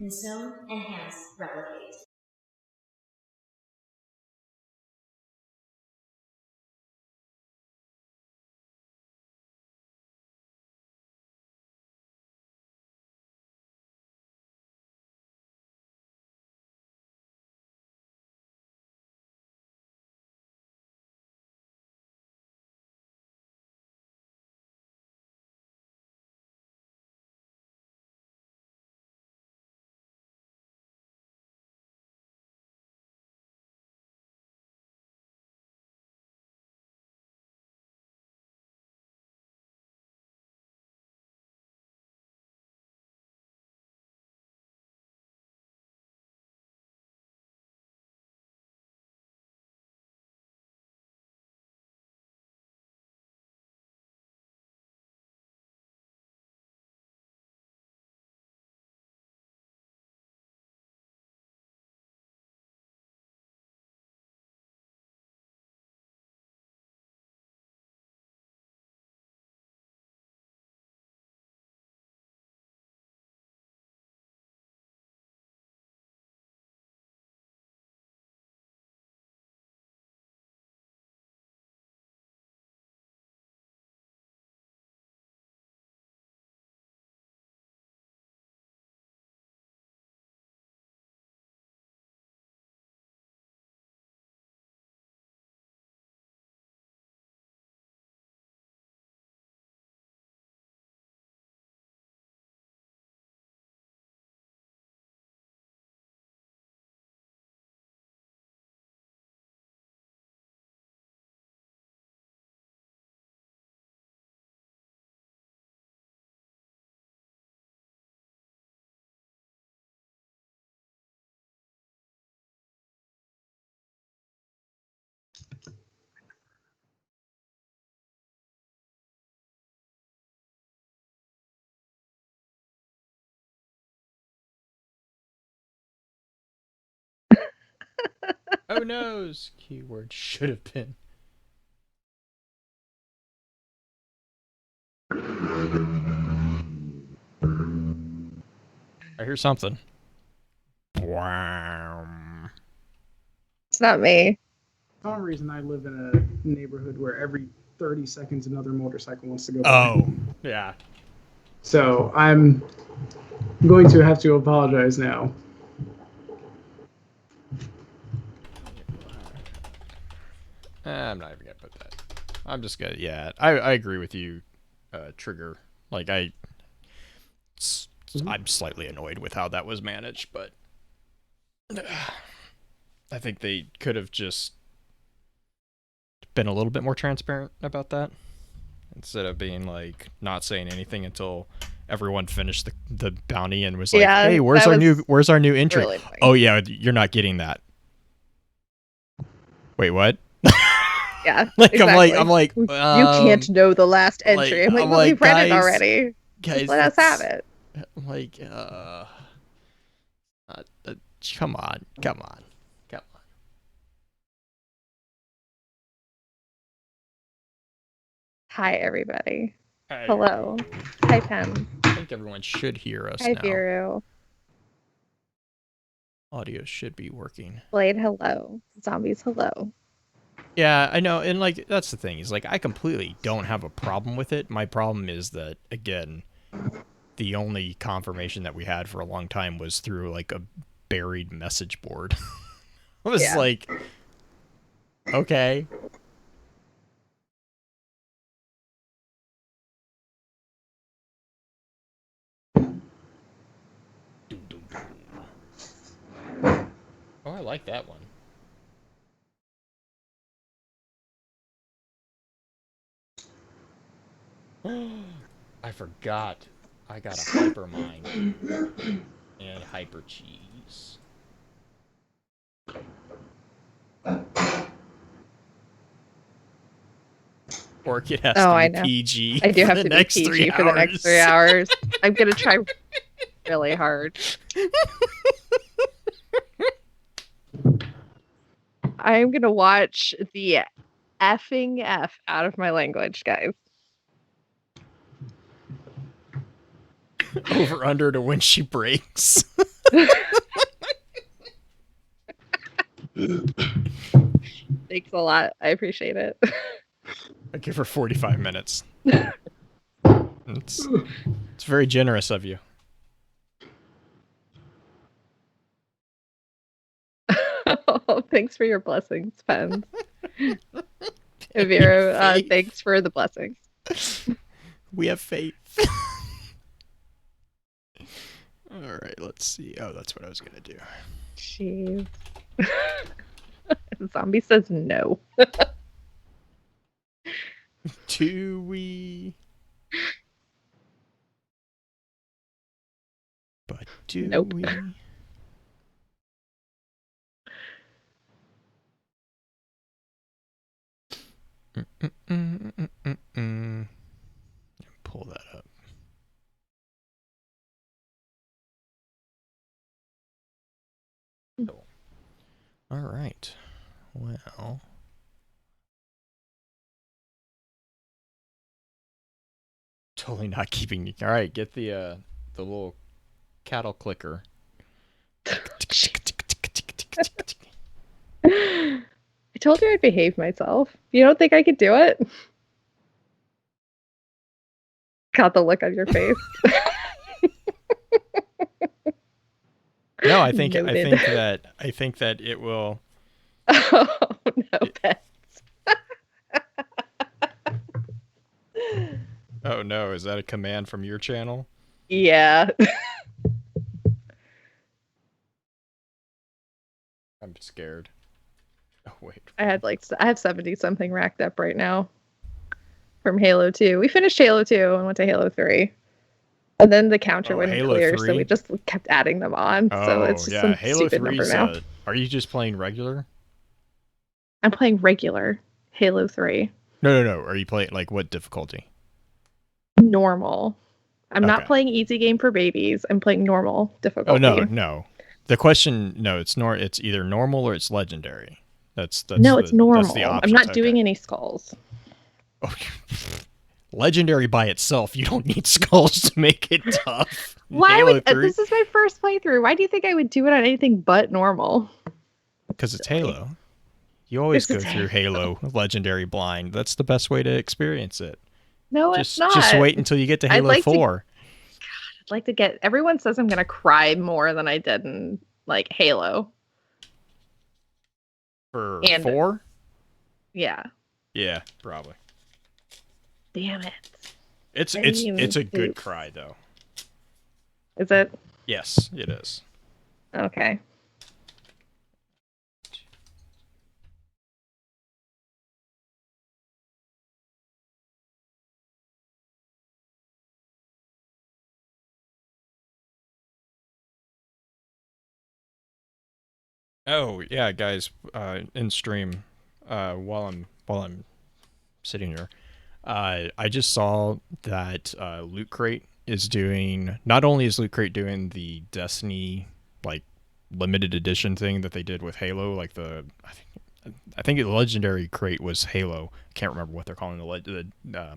Consume, enhance, replicate. Oh no's keyword should have been. I hear something. Wow. It's not me. For some reason, I live in a neighborhood where every 30 seconds another motorcycle wants to go by. Oh, yeah. So I'm going to have to apologize now. I'm not even gonna put that. I'm just gonna. Yeah, I agree with you, Trigger. Like I'm slightly annoyed with how that was managed, but I think they could have just been a little bit more transparent about that instead of being like not saying anything until everyone finished the bounty and was like, Yeah, "Hey, where's our new entry?" really Oh yeah, you're not getting that. Wait, what? Yeah, like exactly. I'm like you can't know the last entry. I'm like, well, we've read it already. Guys, just let us have it. I'm like, come on. Hi, everybody. Hey. Hello. Hi, Pem. I think everyone should hear us Hi, now. Viru. Audio should be working. Blade, hello. Zombies, hello. Yeah, I know, and like that's the thing is like I completely don't have a problem with it. My problem is that again, the only confirmation that we had for a long time was through like a buried message board. I was like, okay. Oh, I like that one. I forgot. I got a hyper mine and hyper cheese. Orchid has to be PG. I do have to be PG for the next 3 hours. I'm gonna try really hard. I'm gonna watch the effing F out of my language, guys. Over under to when she breaks. Thanks a lot. I appreciate it. I give her 45 minutes. It's very generous of you. Oh, thanks for your blessings, Pens. Vera, thanks for the blessings. We have faith. All right, let's see. Oh, that's what I was gonna do. Jeez. Zombie says no. Do we? But do Nope. we? Pull that up. Cool. All right. Well. Totally not keeping you. All right, get the little cattle clicker. I told you I'd behave myself. You don't think I could do it? Got the look on your face. No, I think Noted. that it will. Oh no, Pets. Oh no, is that a command from your channel? Yeah. I'm scared. Oh wait. I have 70 something racked up right now from Halo 2. We finished Halo 2 and went to Halo 3. And then the counter wouldn't Halo clear, 3? so we just kept adding them on. So it's just some Halo stupid number 3's now. Are you just playing regular? I'm playing regular Halo 3. No. Are you playing like what difficulty? Normal. I'm not Okay. playing easy game for babies. I'm playing normal difficulty. Oh no. The question, it's either normal or it's legendary. That's no, it's normal. That's the options. I'm not doing any skulls. Okay. Legendary by itself, you don't need skulls to make it tough. Why would this is my first playthrough? Why do you think I would do it on anything but normal? Because it's Halo. You always go through Halo Legendary blind. That's the best way to experience it. No, it's not. Just wait until you get to Halo 4. I'd like to get. Everyone says I'm gonna cry more than I did in like Halo. For 4? Yeah. Yeah, probably. Damn it. It's a good cry though. Is it? Yes, it is. Okay. Oh yeah, guys, in stream, while I'm sitting here, I just saw that Loot Crate is doing. Not only is Loot Crate doing the Destiny like limited edition thing that they did with Halo, like I think the Legendary Crate was Halo. I can't remember what they're calling the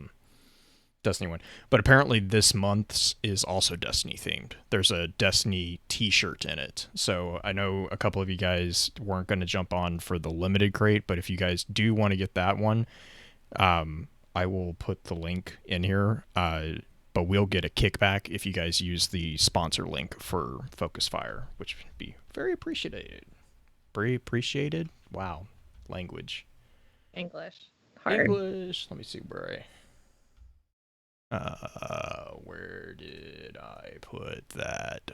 Destiny one, but apparently this month's is also Destiny themed. There's a Destiny t-shirt in it, so I know a couple of you guys weren't going to jump on for the limited crate, but if you guys do want to get that one, I will put the link in here, but we'll get a kickback if you guys use the sponsor link for Focus Fire, which would be very appreciated. Very appreciated. Wow, language. English. Hard. English. Let me see where did I put that?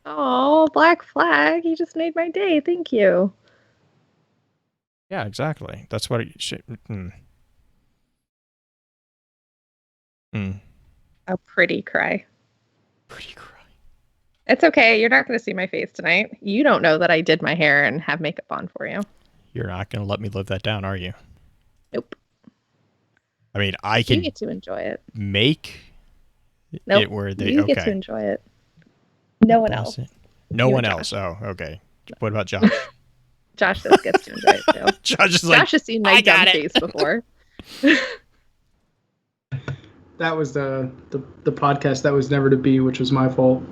Oh, Black Flag. You just made my day. Thank you. Yeah, exactly. That's what it should. A pretty cry. Pretty cry. It's okay. You're not going to see my face tonight. You don't know that I did my hair and have makeup on for you. You're not going to let me live that down, are you? Nope. I mean, I can. You get to enjoy it. Make nope. it where they. You get to enjoy it. No one else. No one else. Oh, okay. What about Josh? Josh just gets to enjoy it too. Josh has seen my dumb face before. That was the podcast that was never to be, which was my fault.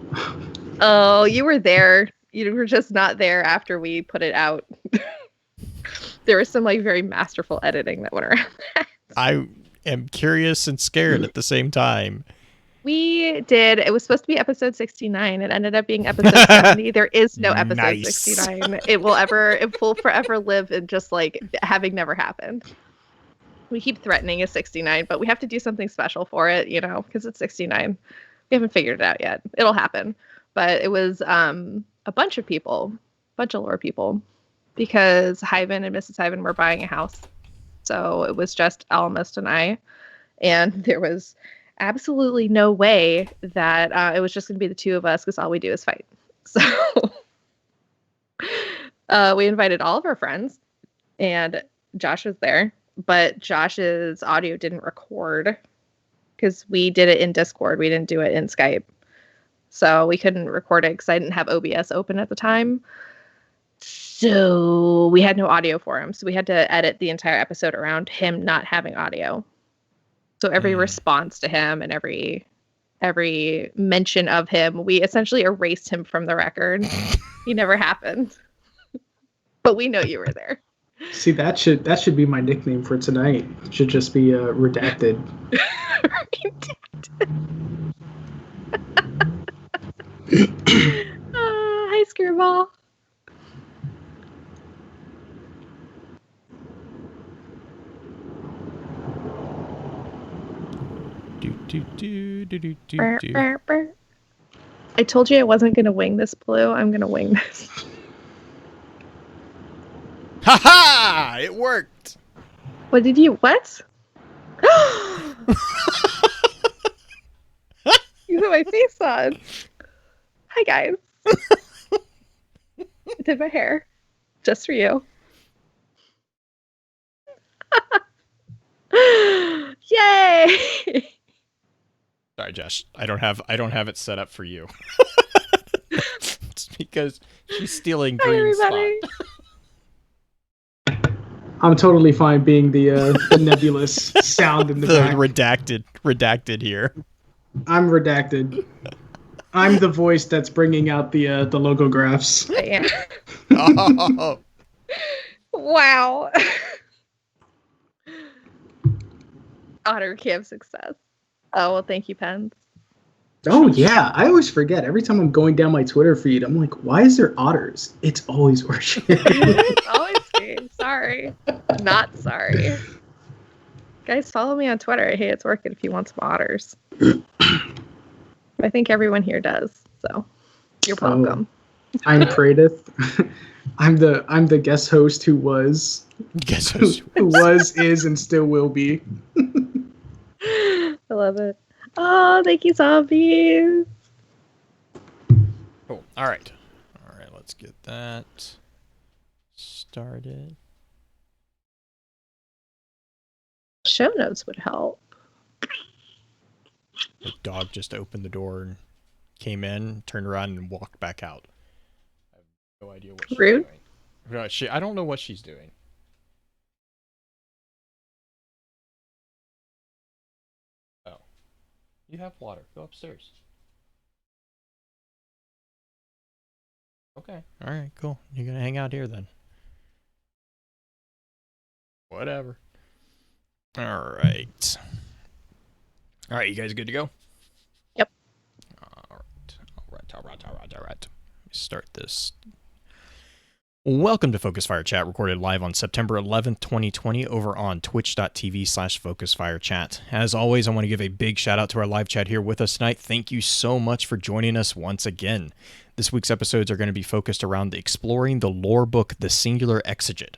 Oh, you were there. You were just not there after we put it out. There was some like very masterful editing that went around that. I am curious and scared at the same time. We did. It was supposed to be episode 69. It ended up being episode 70. There is no episode Nice. 69. It will forever live in just like having never happened. We keep threatening a 69, but we have to do something special for it, because it's 69. We haven't figured it out yet. It'll happen. But it was a bunch of lore people, because Hyven and Mrs. Hyven were buying a house. So it was just Almost and I. And there was absolutely no way that it was just going to be the two of us, because all we do is fight. So we invited all of our friends, and Josh was there, but Josh's audio didn't record because we did it in Discord. We didn't do it in Skype. So we couldn't record it because I didn't have OBS open at the time. So we had no audio for him. So we had to edit the entire episode around him not having audio. So every response to him and every mention of him, we essentially erased him from the record. He never happened. But we know you were there. See, that should be my nickname for tonight. It should just be redacted. Hi, Screwball. I told you I wasn't going to wing this, Blue. I'm going to wing this. Ha ha! It worked! What? You put my face on. Hi, guys. I did my hair. Just for you. Yay! Sorry, Josh. I don't have it set up for you. It's because she's stealing Hi, green everybody. spot. I'm totally fine being the nebulous sound in the The back. redacted here. I'm redacted. I'm the voice that's bringing out the logographs. I am. Oh, Wow. Otter Camp success. Oh, well, thank you, Pens. Oh yeah, I always forget. Every time I'm going down my Twitter feed, I'm like, why is there otters? It's always worship. It's always me. Sorry. Not sorry. Guys, follow me on Twitter. Hey, it's working if you want some otters. I think everyone here does, so you're welcome. I'm Pradith. I'm the guest host who was, who was, is, and still will be. I love it. Oh, thank you, zombies. cool. All right. Let's get that started. Show notes would help. The dog just opened the door and came in, turned around, and walked back out. I have no idea what she's Rude. doing. I don't know what she's doing. Oh. You have water. Go upstairs. Okay. All right, cool. You're going to hang out here then. Whatever. All right. All right, you guys good to go? Yep. All right. Let me start this. Welcome to Focus Fire Chat, recorded live on September 11th, 2020, over on twitch.tv/FocusFireChat. As always, I want to give a big shout out to our live chat here with us tonight. Thank you so much for joining us once again. This week's episodes are going to be focused around exploring the lore book, The Singular Exegete.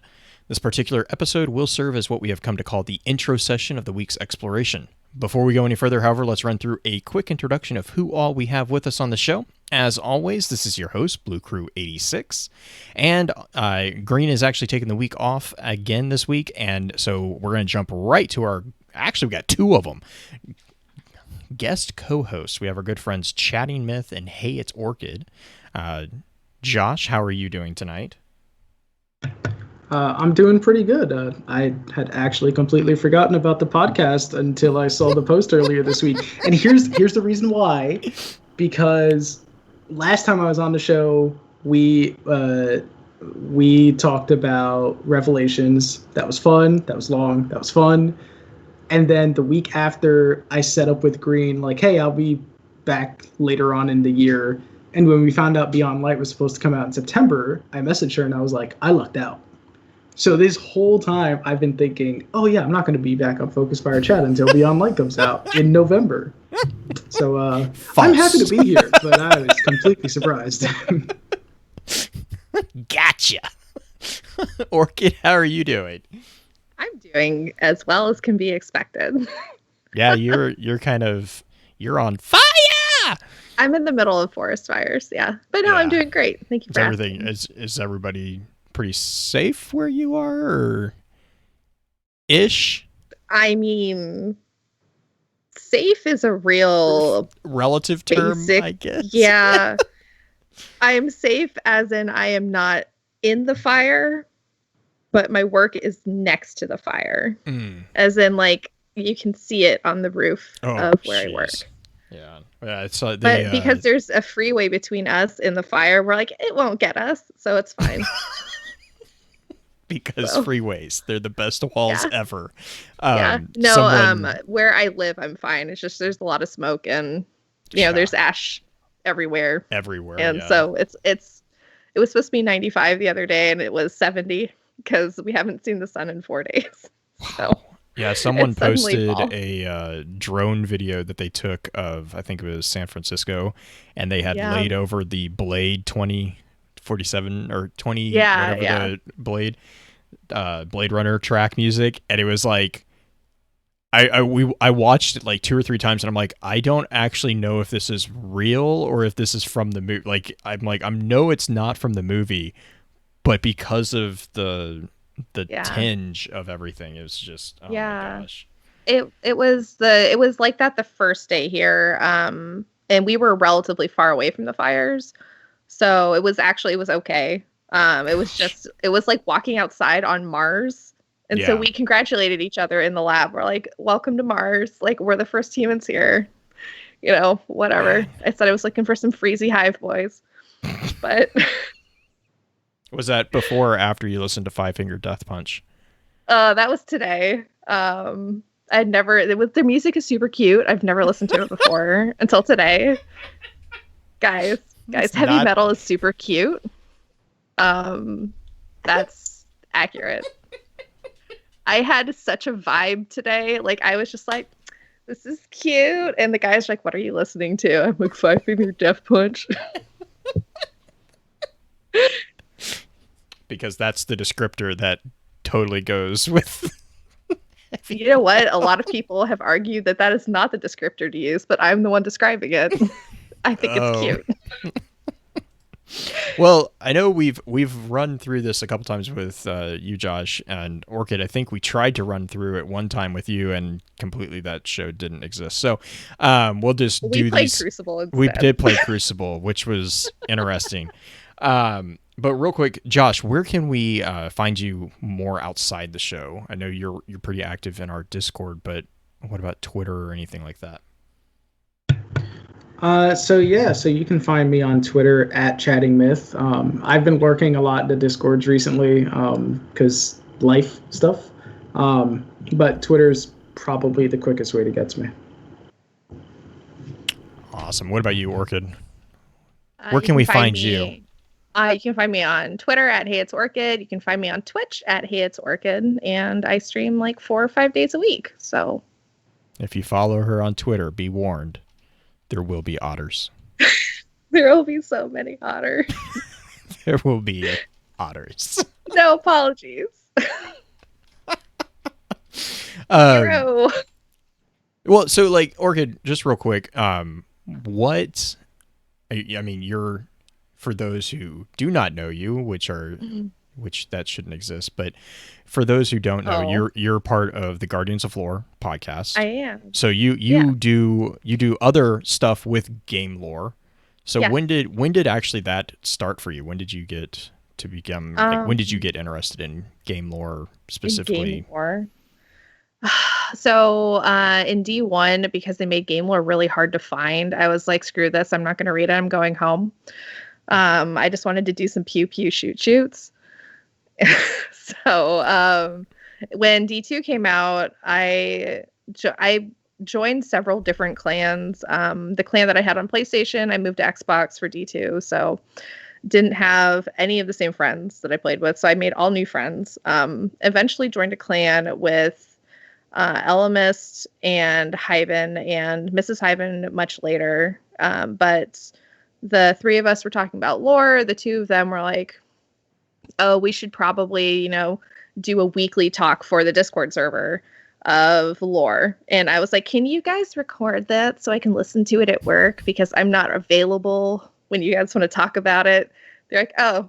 This particular episode will serve as what we have come to call the intro session of the week's exploration. Before we go any further, however, let's run through a quick introduction of who all we have with us on the show. As always, this is your host, Blue Crew 86, and Green is actually taking the week off again this week, and so we're going to jump right to our, actually we got two of them, guest co-hosts. We have our good friends Chatting Myth and Hey It's Orchid. Josh, how are you doing tonight? I'm doing pretty good. I had actually completely forgotten about the podcast until I saw the post earlier this week. And here's the reason why. Because last time I was on the show, we talked about Revelations. That was fun. That was long. That was fun. And then the week after, I set up with Green, like, hey, I'll be back later on in the year. And when we found out Beyond Light was supposed to come out in September, I messaged her and I was like, I lucked out. So this whole time I've been thinking, oh yeah, I'm not going to be back on Focus Fire Chat until Beyond Light comes out in November. So I'm happy to be here, but I was completely surprised. Gotcha. Orchid, how are you doing? I'm doing as well as can be expected. Yeah, you're on fire. I'm in the middle of forest fires, yeah. But no, I'm doing great. Thank you for everything. asking. Is everybody pretty safe where you are, or ish? I mean, safe is a real relative term, basic, I guess. Yeah. I am safe as in I am not in the fire, but my work is next to the fire. As in, like, you can see it on the roof of where I work. Yeah. It's but because there's a freeway between us and the fire, we're like, it won't get us, so it's fine. Because freeways, they're the best walls ever. No, where I live, I'm fine. It's just there's a lot of smoke and there's ash everywhere. And so it was supposed to be 95 the other day, and it was 70 because we haven't seen the sun in 4 days. Wow. So yeah, someone posted a drone video that they took of, I think it was San Francisco, and they had laid over the Blade 2047 or 20 the Blade Runner track music, and it was like I watched it like 2 or 3 times, and I'm like, I don't actually know if this is real or if this is from the movie. Like I know it's not from the movie, but because of the tinge of everything, it was just my gosh. It was like that the first day here, and we were relatively far away from the fires, so it was okay. It was like walking outside on Mars, and so we congratulated each other in the lab. We're like, welcome to Mars, like we're the first humans here, whatever. I said I was looking for some Freezy Hive boys, but was that before or after you listened to Five Finger Death Punch? That was today. Their music is super cute. I've never listened to it before until today. Guys, heavy metal is super cute. That's accurate. I had such a vibe today. Like, I was just like, this is cute. And the guy's like, what are you listening to? I'm like, Five Finger Death Punch. Because that's the descriptor that totally goes with. You know what? A lot of people have argued that is not the descriptor to use, but I'm the one describing it. I think it's cute. Well, I know we've run through this a couple times with you, Josh, and Orchid. I think we tried to run through it one time with you, and completely that show didn't exist. So we'll just do these. We played Crucible instead. We did play Crucible, which was interesting. But real quick, Josh, where can we find you more outside the show? I know you're pretty active in our Discord, but what about Twitter or anything like that? So you can find me on Twitter at ChattingMyth. I've been lurking a lot in the Discords recently because life stuff. But Twitter's probably the quickest way to get to me. Awesome. What about you, Orchid? Where can we find you? You can find me on Twitter at Hey It's Orchid. You can find me on Twitch at Hey It's Orchid, and I stream like 4 or 5 days a week. So, if you follow her on Twitter, be warned, there will be otters. There will be so many otters. There will be otters. No apologies. Zero. Well, so like Orchid, just real quick, what? I mean, you're. For those who do not know you, which that shouldn't exist, but for those who don't know, you're part of the Guardians of Lore podcast. I am. So you do other stuff with game lore. So when did actually that start for you? When did you get to become? When did you get interested in game lore specifically? Game lore. So in D1, because they made game lore really hard to find, I was like, screw this, I'm not going to read it, I'm going home. I just wanted to do some pew pew shoots. So when D2 came out, I joined several different clans. The clan that I had on PlayStation, I moved to Xbox for D2, so didn't have any of the same friends that I played with. So I made all new friends. Eventually joined a clan with Elamist and Hyven, and Mrs. Hyven much later. But the three of us were talking about lore. The two of them were like, oh, we should probably, do a weekly talk for the Discord server of lore. And I was like, can you guys record that so I can listen to it at work? Because I'm not available when you guys want to talk about it. They're like, oh,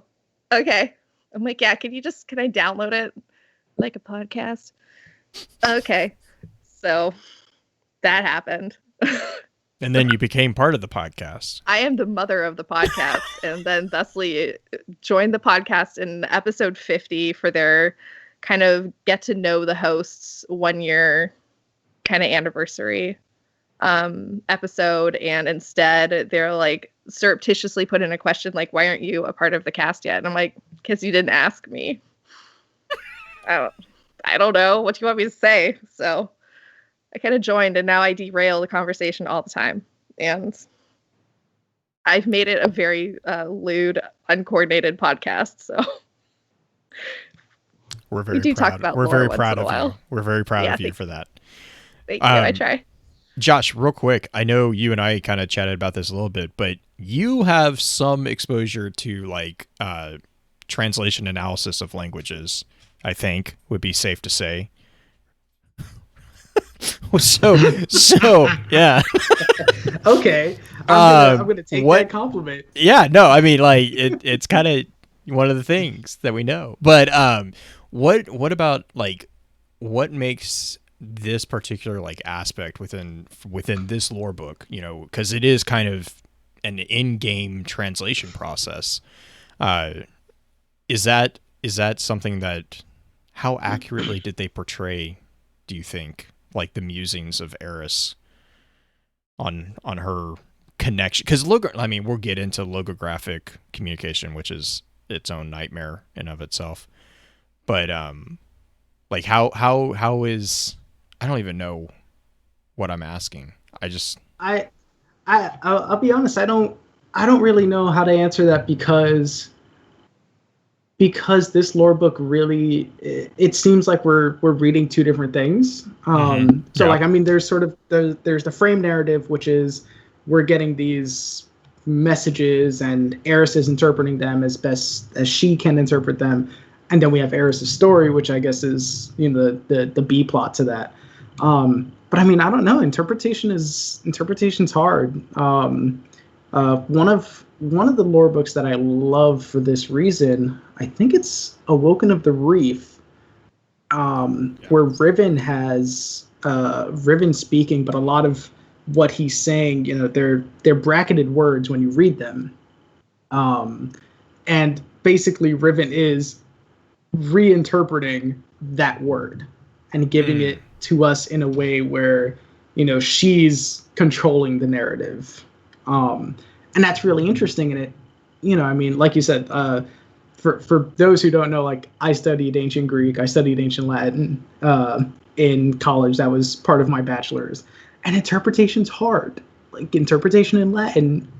okay. I'm like, yeah, can I download it like a podcast? Okay. So that happened. And then you became part of the podcast. I am the mother of the podcast, and then thusly joined the podcast in episode 50 for their kind of get to know the hosts 1 year kind of anniversary episode. And instead they're like surreptitiously put in a question like, why aren't you a part of the cast yet? And I'm like, because you didn't ask me. I don't know. What do you want me to say? So I kind of joined, and now I derail the conversation all the time. And I've made it a very lewd, uncoordinated podcast. So we're very we do proud. talk about we're lore very once proud in a of while. you. We're very proud Yeah, of you for that. Thank you. I try. Josh, real quick, I know you and I kind of chatted about this a little bit, but you have some exposure to like translation analysis of languages, I think would be safe to say. so yeah. Okay, I'm gonna take what- that compliment. Yeah, no, I mean like it's kind of one of the things that we know. But what about like what makes this particular like aspect within this lore book, because it is kind of an in-game translation process. Is that something that, how accurately did they portray, do you think, like the musings of Eris on her connection? Because we'll get into logographic communication, which is its own nightmare in of itself. But like how is, I don't even know what I'm asking. I'll be honest. I don't really know how to answer that because this lore book really, it seems like we're reading two different things. So like, I mean, there's sort of there's the frame narrative, which is we're getting these messages and Eris is interpreting them as best as she can interpret them. And then we have Eris's story, which I guess is, the B plot to that. But I mean, I don't know. Interpretation's hard. One of the lore books that I love for this reason, I think it's Awoken of the Reef, where Riven has Riven speaking, but a lot of what he's saying, they're bracketed words when you read them. And basically Riven is reinterpreting that word and giving it to us in a way where, she's controlling the narrative. And that's really interesting. And it, I mean, like you said, for those who don't know, like I studied ancient Greek, I studied ancient Latin in college. That was part of my bachelor's. And interpretation's hard. Like interpretation in Latin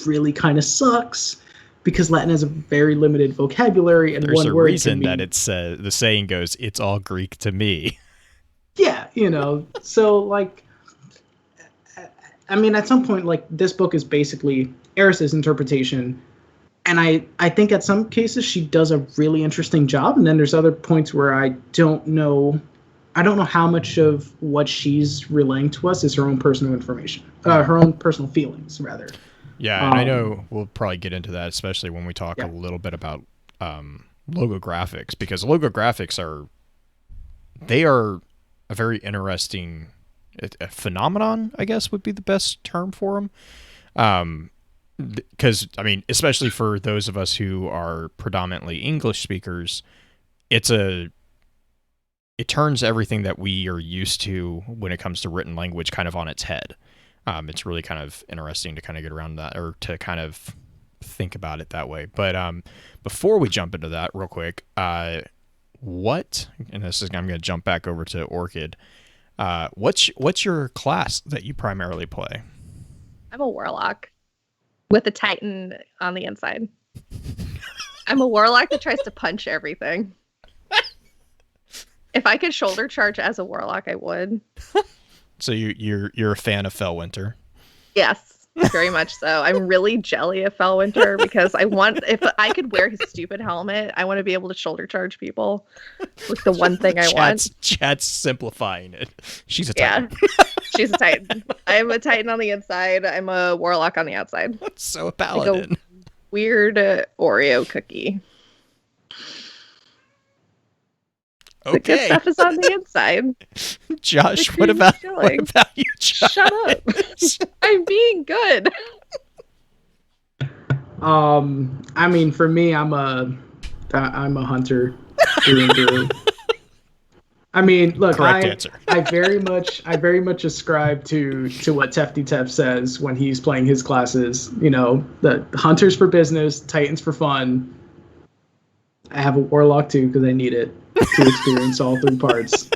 really kind of sucks because Latin has a very limited vocabulary, and there's one a word reason can mean, that it's the saying goes, "It's all Greek to me." Yeah, so like, I mean, at some point, like this book is basically Eris's interpretation, and I think at some cases she does a really interesting job, and then there's other points where I don't know how much of what she's relaying to us is her own personal information, her own personal feelings, rather. Yeah, and I know we'll probably get into that, especially when we talk a little bit about logographics, because logographics are a very interesting phenomenon, I guess would be the best term for them. Because, I mean, especially for those of us who are predominantly English speakers, it's a it turns everything that we are used to when it comes to written language kind of on its head. It's really kind of interesting to kind of get around that, or to kind of think about it that way. But before we jump into that real quick, and this is, I'm going to jump back over to Orchid. What's your class that you primarily play? I'm a warlock with a titan on the inside. I'm a warlock that tries to punch everything. If I could shoulder charge as a warlock, I would. So you're a fan of Fellwinter? Yes, very much so. I'm really jelly of Fellwinter because if I could wear his stupid helmet, I want to be able to shoulder charge people. It's the one thing I want. Chat's simplifying it. She's a titan. Yeah, she's a titan. I'm a titan on the inside. I'm a warlock on the outside. So a paladin. Like a weird Oreo cookie. Okay. The good stuff is on the inside. Josh, what about you, Josh? Shut up. I'm being good. I mean, for me, I'm a hunter through and through. I mean, look, Correct answer. I very much ascribe to what Tefty Tef says when he's playing his classes. You know, the hunters for business, titans for fun. I have a warlock too because I need it to experience all three parts.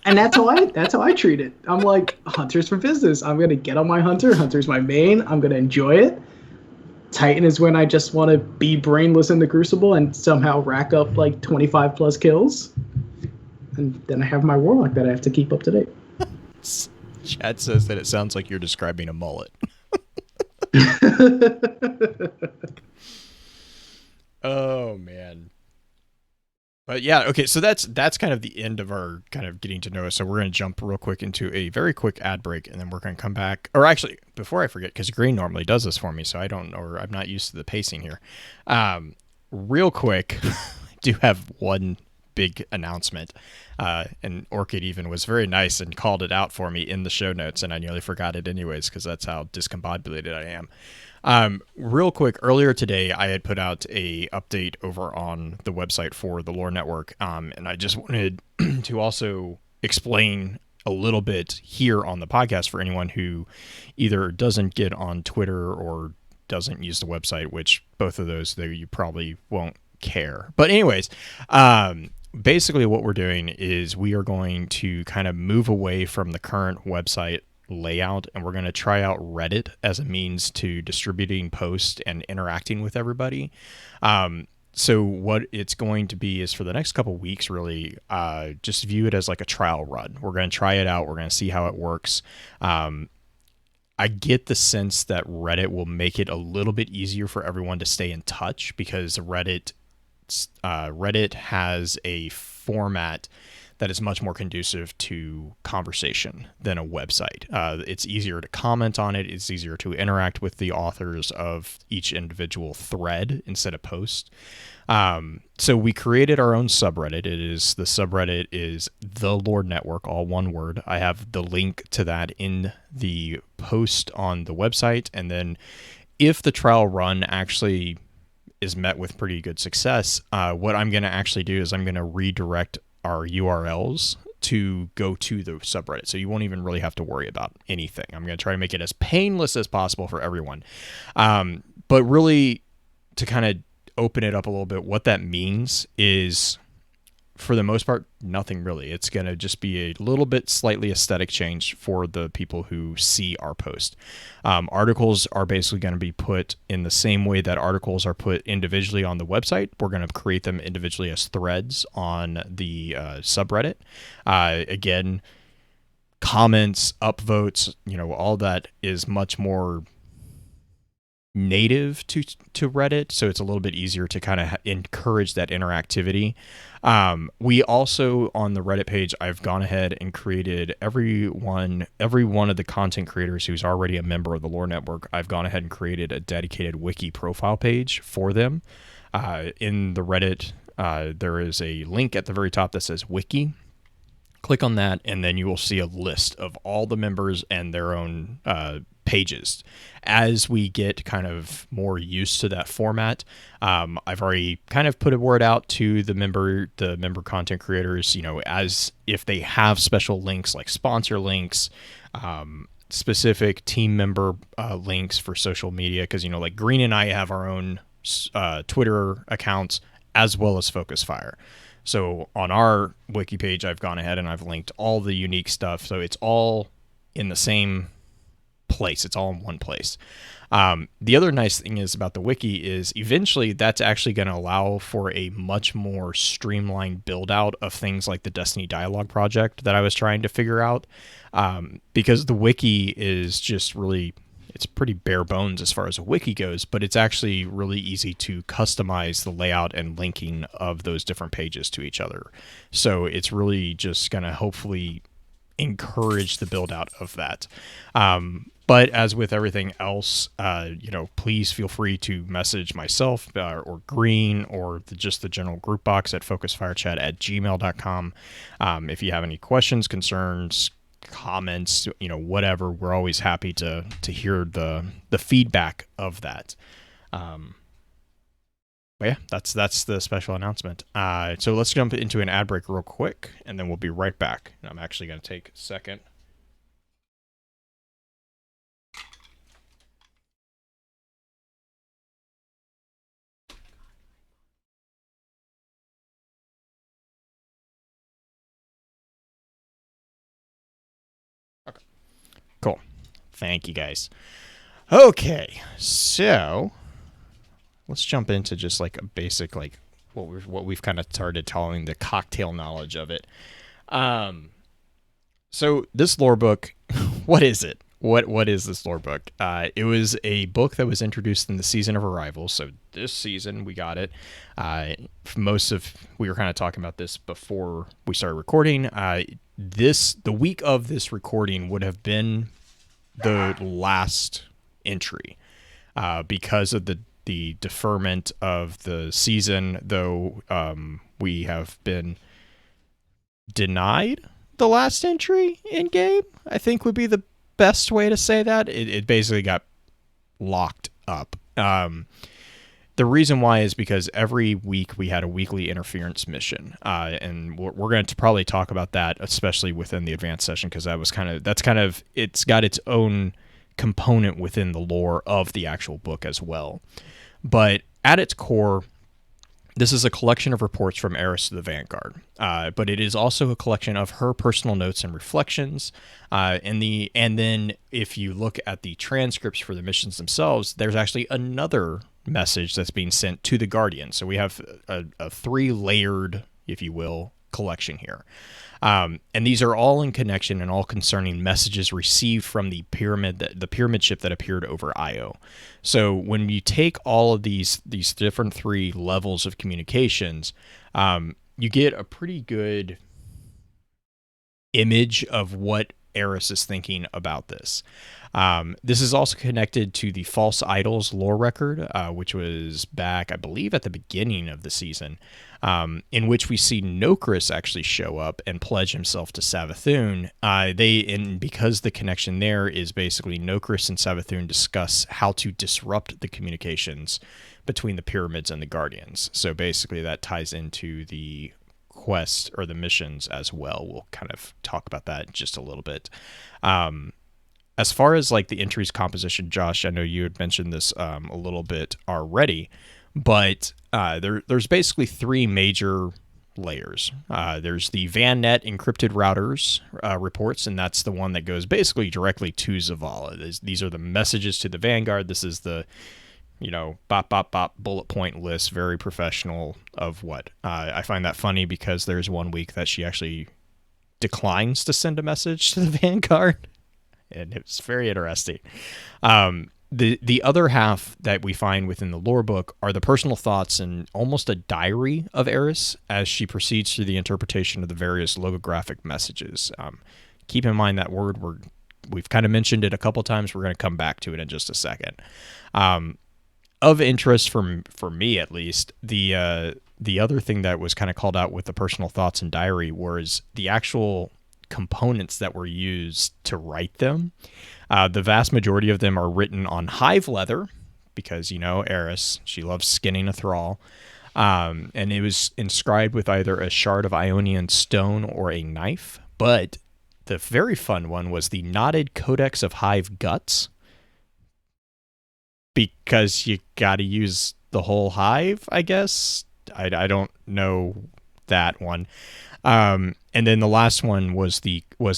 And that's how I treat it. I'm like, hunters for business. I'm gonna get on my hunter. Hunter's my main. I'm gonna enjoy it. Titan is when I just want to be brainless in the Crucible and somehow rack up like 25 plus kills. And then I have my warlock that I have to keep up to date. Chad says that it sounds like you're describing a mullet. Oh man. But yeah, okay, so that's kind of the end of our kind of getting to know us. So we're going to jump real quick into a very quick ad break, and then we're going to come back. Or actually, before I forget, because Green normally does this for me, so I don't, or I'm not used to the pacing here. Real quick, I do have one big announcement, and Orchid even was very nice and called it out for me in the show notes, and I nearly forgot it anyways because that's how discombobulated I am. Real quick, earlier today, I had put out a update over on the website for the Lore Network, and I just wanted to also explain a little bit here on the podcast for anyone who either doesn't get on Twitter or doesn't use the website, which both of those, you probably won't care. But anyways, basically what we're doing is we are going to kind of move away from the current website layout, and we're going to try out Reddit as a means to distributing posts and interacting with everybody. So what it's going to be is for the next couple weeks, really, just view it as like a trial run. We're going to try it out. We're going to see how it works. I get the sense that Reddit will make it a little bit easier for everyone to stay in touch because Reddit has a format that is much more conducive to conversation than a website. It's easier to comment on it. It's easier to interact with the authors of each individual thread instead of post. So we created our own subreddit. The subreddit is the Lore Network, all one word. I have the link to that in the post on the website. And then if the trial run actually is met with pretty good success, what I'm going to actually do is I'm going to redirect our URLs to go to the subreddit. So you won't even really have to worry about anything. I'm going to try to make it as painless as possible for everyone. But really, to kind of open it up a little bit, what that means is, for the most part, nothing really. It's going to just be a little bit slightly aesthetic change for the people who see our post. Articles are basically going to be put in the same way that articles are put individually on the website. We're going to create them individually as threads on the subreddit. Again, comments, upvotes, all that is much more native to Reddit, so it's a little bit easier to kind of encourage that interactivity. We also, on the Reddit page, I've gone ahead and created every one of the content creators who's already a member of the Lore Network. I've gone ahead and created a dedicated wiki profile page for them. In the Reddit, there is a link at the very top that says wiki. Click on that, and then you will see a list of all the members and their own pages. As we get kind of more used to that format, I've already kind of put a word out to the member content creators, as if they have special links like sponsor links, specific team member links for social media, because like Green and I have our own Twitter accounts as well as Focus Fire. So on our wiki page, I've gone ahead and I've linked all the unique stuff, so it's all in the same place. It's all in one place. The other nice thing is about the wiki is eventually that's actually going to allow for a much more streamlined build out of things like the Destiny Dialogue project that I was trying to figure out, because the wiki is just really, it's pretty bare bones as far as a wiki goes, but it's actually really easy to customize the layout and linking of those different pages to each other. So it's really just going to hopefully encourage the build out of that. But as with everything else, please feel free to message myself or Green or just the general group box at focusfirechat@gmail.com. If you have any questions, concerns, comments, whatever, we're always happy to hear the feedback of that. But yeah, that's the special announcement. So let's jump into an ad break real quick, and then we'll be right back. And I'm actually going to take a second. Okay, cool. Thank you, guys. Okay, so let's jump into just like a basic, like what we've kind of started calling the cocktail knowledge of it. So this lore book, what is it? What is this lore book? It was a book that was introduced in the Season of Arrival. So this season we got it. We were kind of talking about this before we started recording. The week of this recording would have been the last entry, because of the deferment of the season, though we have been denied the last entry in game, I think would be the best way to say that. It basically got locked up. The reason why is because every week we had a weekly interference mission, and we're going to probably talk about that, especially within the advanced session, because it's got its own component within the lore of the actual book as well. But at its core, this is a collection of reports from Eris to the Vanguard, but it is also a collection of her personal notes and reflections. And then if you look at the transcripts for the missions themselves, there's actually another message that's being sent to the Guardian. So we have a 3-layered, if you will, collection here. And these are all in connection and all concerning messages received from the pyramid ship that appeared over Io. So when you take all of these different 3 levels of communications, you get a pretty good image of what Eris is thinking about this. This is also connected to the False Idols lore record, which was back, I believe, at the beginning of the season, in which we see Nokris actually show up and pledge himself to Savathun. Because the connection there is basically Nokris and Savathun discuss how to disrupt the communications between the pyramids and the Guardians. So basically that ties into the quest or the missions as well. We'll kind of talk about that just a little bit. As far as like the entries composition, Josh, I know you had mentioned this a little bit already, but there's basically 3 major layers. There's the VanNet encrypted routers reports, and that's the one that goes basically directly to Zavala. These are the messages to the Vanguard. This is the bop, bop, bop, bullet point list, very professional of what. I find that funny because there's one week that she actually declines to send a message to the Vanguard, and it's very interesting. The other half that we find within the lore book are the personal thoughts and almost a diary of Eris as she proceeds through the interpretation of the various logographic messages. Keep in mind that word, we've kind of mentioned it a couple times. We're going to come back to it in just a second. Of interest for me, at least, the other thing that was kind of called out with the personal thoughts and diary was the actual components that were used to write them. The vast majority of them are written on hive leather because, Eris, she loves skinning a thrall. And it was inscribed with either a shard of Ionian stone or a knife. But the very fun one was the knotted Codex of Hive Guts, because you got to use the whole hive, I guess. I don't know that one. And then the last one was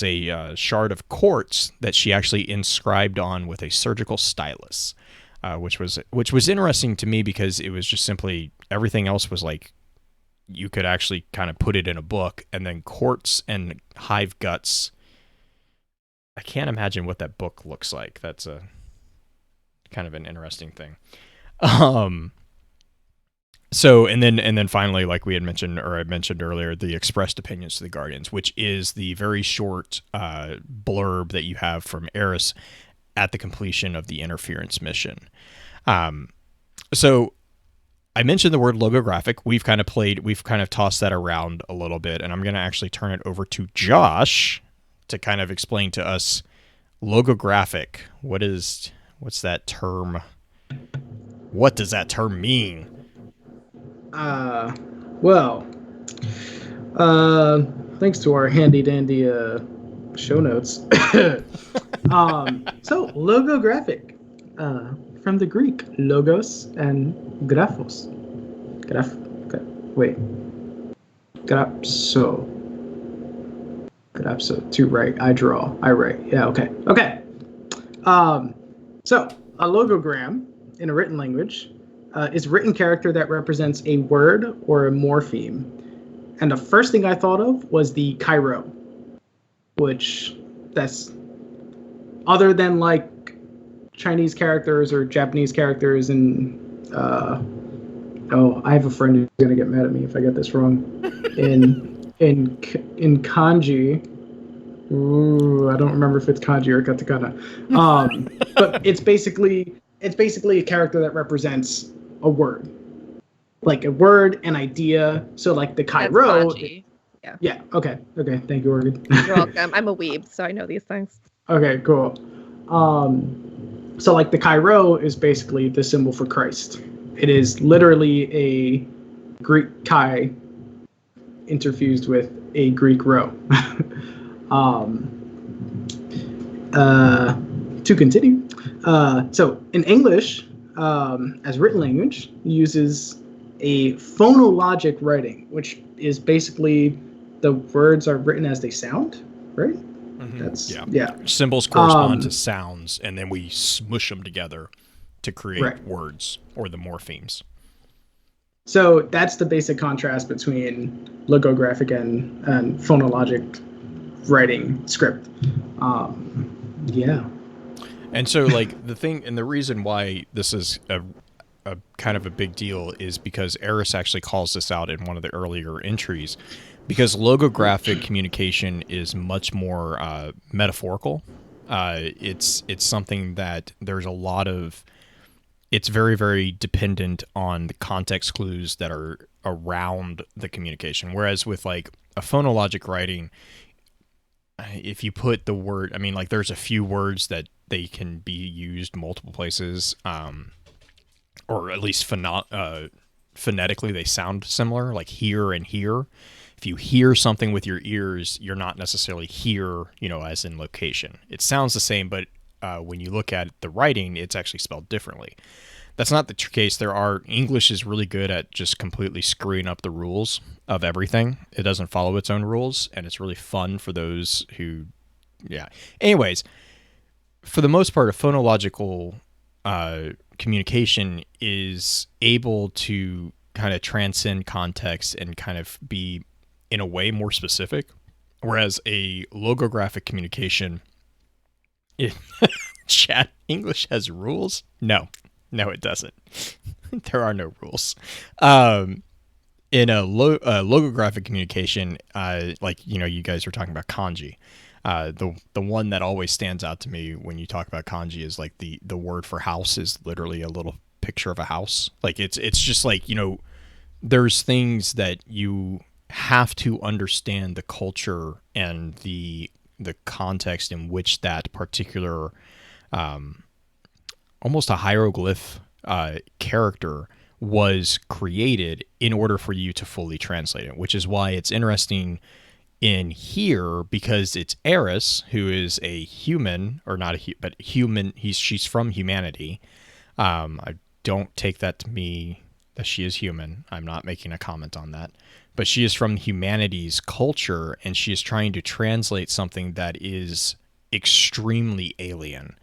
a shard of quartz that she actually inscribed on with a surgical stylus, which was interesting to me because it was just simply everything else was like you could actually kind of put it in a book, and then quartz and hive guts. I can't imagine what that book looks like. That's a kind of an interesting thing. So and then finally, like we had mentioned, or I mentioned earlier, the expressed opinions to the Guardians, which is the very short blurb that you have from Eris at the completion of the interference mission. So I mentioned the word logographic. We've kind of tossed that around a little bit, and I'm going to actually turn it over to Josh to kind of explain to us logographic. What's that term? What does that term mean? Well, thanks to our handy dandy show notes. So logographic, from the Greek logos and graphos. Grapso. To write. I draw. I write. Yeah. Okay. So a logogram in a written language is a written character that represents a word or a morpheme. And the first thing I thought of was the Cairo, which that's other than like Chinese characters or Japanese characters. And I have a friend who's gonna get mad at me if I get this wrong. In kanji, I don't remember if it's kanji or katakana. But it's basically a character that represents a word, like a word, an idea. So like the Cairo. Yeah. Okay. Thank you, Oregon. You're welcome. I'm a weeb, so I know these things. Okay. Cool. So like the Cairo is basically the symbol for Christ. It is literally a Greek chi interfused with a Greek rho. To continue, so in English, as written language, uses a phonologic writing, which is basically the words are written as they sound, right? Mm-hmm. Yeah. Symbols correspond to sounds, and then we smush them together to create words or the morphemes. So that's the basic contrast between logographic and phonologic writing script. Yeah. And so like the thing and the reason why this is a kind of a big deal is because Eris actually calls this out in one of the earlier entries, because logographic communication is much more metaphorical. It's something that there's a lot of. It's very, very dependent on the context clues that are around the communication. Whereas with like a phonologic writing, if you put the word, I mean, like there's a few words that they can be used multiple places, or at least phonetically they sound similar, like here and here. If you hear something with your ears, you're not necessarily here, as in location. It sounds the same, but when you look at the writing, it's actually spelled differently. That's not the case. English is really good at just completely screwing up the rules of everything. It doesn't follow its own rules, and it's really fun for those who, Anyways, for the most part, a phonological communication is able to kind of transcend context and kind of be, in a way, more specific, whereas a logographic communication... Chat, English has rules? No, it doesn't. There are no rules. In a logographic communication, you guys were talking about kanji. The one that always stands out to me when you talk about kanji is like the word for house is literally a little picture of a house. Like it's just like, there's things that you have to understand the culture and the context in which that particular almost a hieroglyph character was created in order for you to fully translate it, which is why it's interesting in here because it's Eris, who is a human, or not but human. She's from humanity. I don't take that to me that she is human. I'm not making a comment on that. But she is from humanity's culture, and she is trying to translate something that is extremely alien.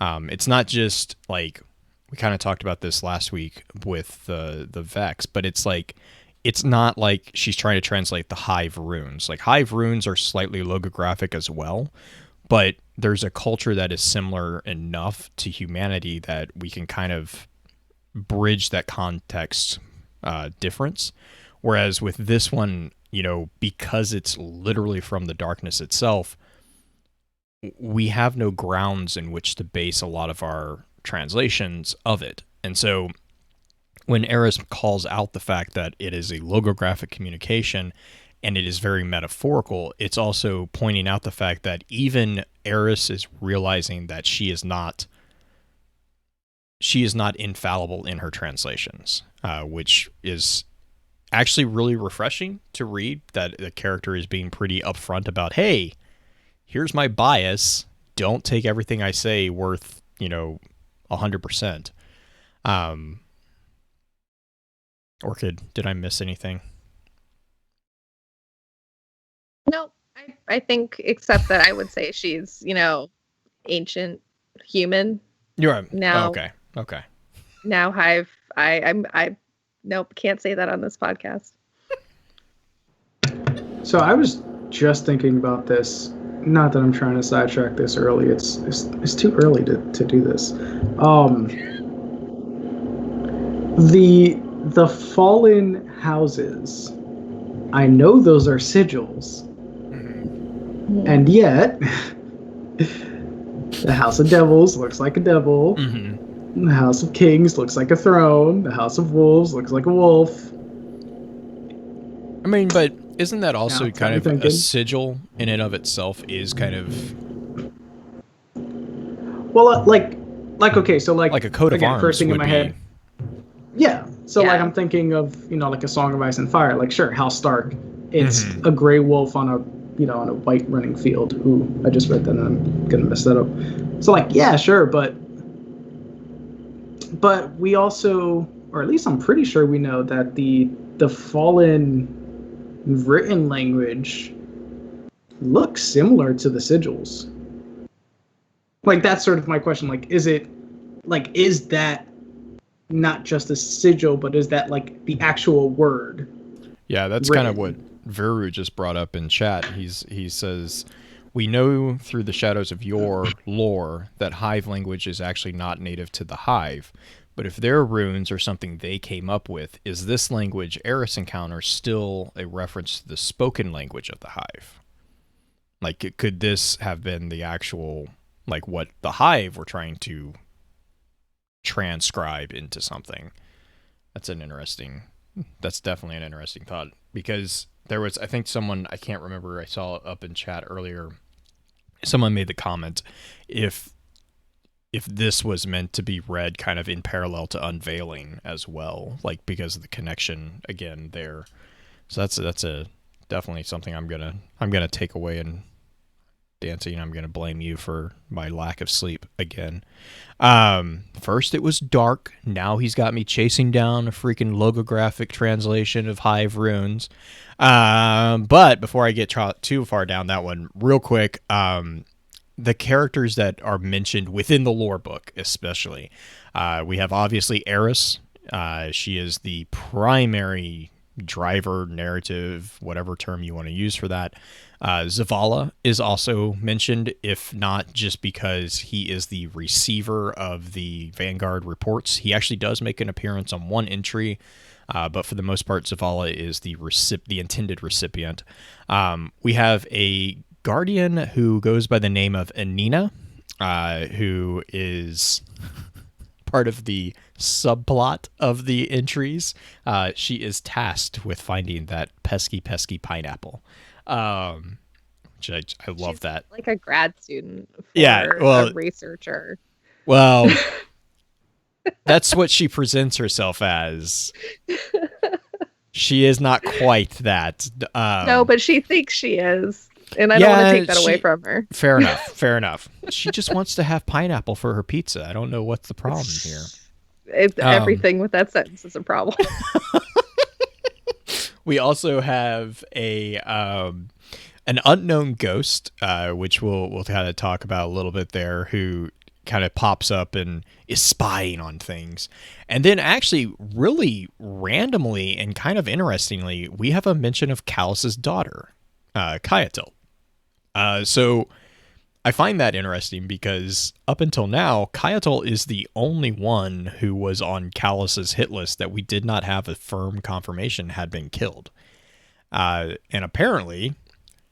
It's not just like, we kind of talked about this last week with the Vex, but it's like, it's not like she's trying to translate the Hive runes. Like, Hive runes are slightly logographic as well, but there's a culture that is similar enough to humanity that we can kind of bridge that context difference. Whereas with this one, you know, because it's literally from the darkness itself, we have no grounds in which to base a lot of our translations of it. And so when Eris calls out the fact that it is a logographic communication and it is very metaphorical, it's also pointing out the fact that even Eris is realizing that she is not infallible in her translations, which is actually really refreshing to read, that the character is being pretty upfront about, hey, here's my bias. Don't take everything I say worth, 100%. Orchid, did I miss anything? No, I think, except that I would say she's, ancient human. You're right. Now, Okay. Now Hive, I nope, can't say that on this podcast. So I was just thinking about this. Not that I'm trying to sidetrack this early. It's too early to do this. The fallen houses, I know those are sigils, and yet the House of Devils looks like a devil. The House of Kings looks like a throne. The House of Wolves looks like a wolf. I mean, but isn't that also kind of thinking. a sigil in and of itself is kind of... Well, okay, so like a coat of arms first thing in would my be... head. Yeah. So Yeah. like I'm thinking of, like a Song of Ice and Fire. Like sure, House Stark. It's a gray wolf on a on a white running field. Ooh, I just read that and I'm gonna mess that up. So like, yeah, sure, but we also, or at least I'm pretty sure we know that the fallen written language looks similar to the sigils. Like that's sort of my question. Like, is that not just a sigil, but is that like the actual word? Yeah, that's written? kind of what Veru just brought up in chat. He says, we know through the shadows of your lore that Hive language is actually not native to the Hive, but if their runes are something they came up with, is this language Eris encounters still a reference to the spoken language of the Hive? Like, could this have been the actual, like, what the Hive were trying to transcribe into something? That's definitely an interesting thought, because there was, I think someone, I can't remember, I saw up in chat earlier, someone made the comment, if this was meant to be read kind of in parallel to Unveiling as well, like because of the connection again there. So that's a definitely something I'm gonna take away. And Dancy, I'm gonna blame you for my lack of sleep again. First it was dark, now he's got me chasing down a freaking logographic translation of Hive runes. But before I get too far down that one, real quick, the characters that are mentioned within the lore book, especially, we have obviously Eris. She is the primary driver, narrative, whatever term you want to use for that. Zavala is also mentioned, if not just because he is the receiver of the Vanguard reports. He actually does make an appearance on one entry, but for the most part, Zavala is the intended recipient. We have a Guardian who goes by the name of Anina, who is part of the subplot of the entries. She is tasked with finding that pesky pineapple. Which I love She's that. like a grad student for well, a researcher. Well, that's what she presents herself as. She is not quite that. No, but she thinks she is. And I don't want to take that away from her. Fair enough. She just wants to have pineapple for her pizza. I don't know what's the problem here. Everything with that sentence is a problem. We also have an unknown ghost, which we'll kind of talk about a little bit there, who kind of pops up and is spying on things. And then actually really randomly and kind of interestingly, we have a mention of Callus's daughter, Kyatil. So I find that interesting because up until now, Kyatil is the only one who was on Callus's hit list that we did not have a firm confirmation had been killed. And apparently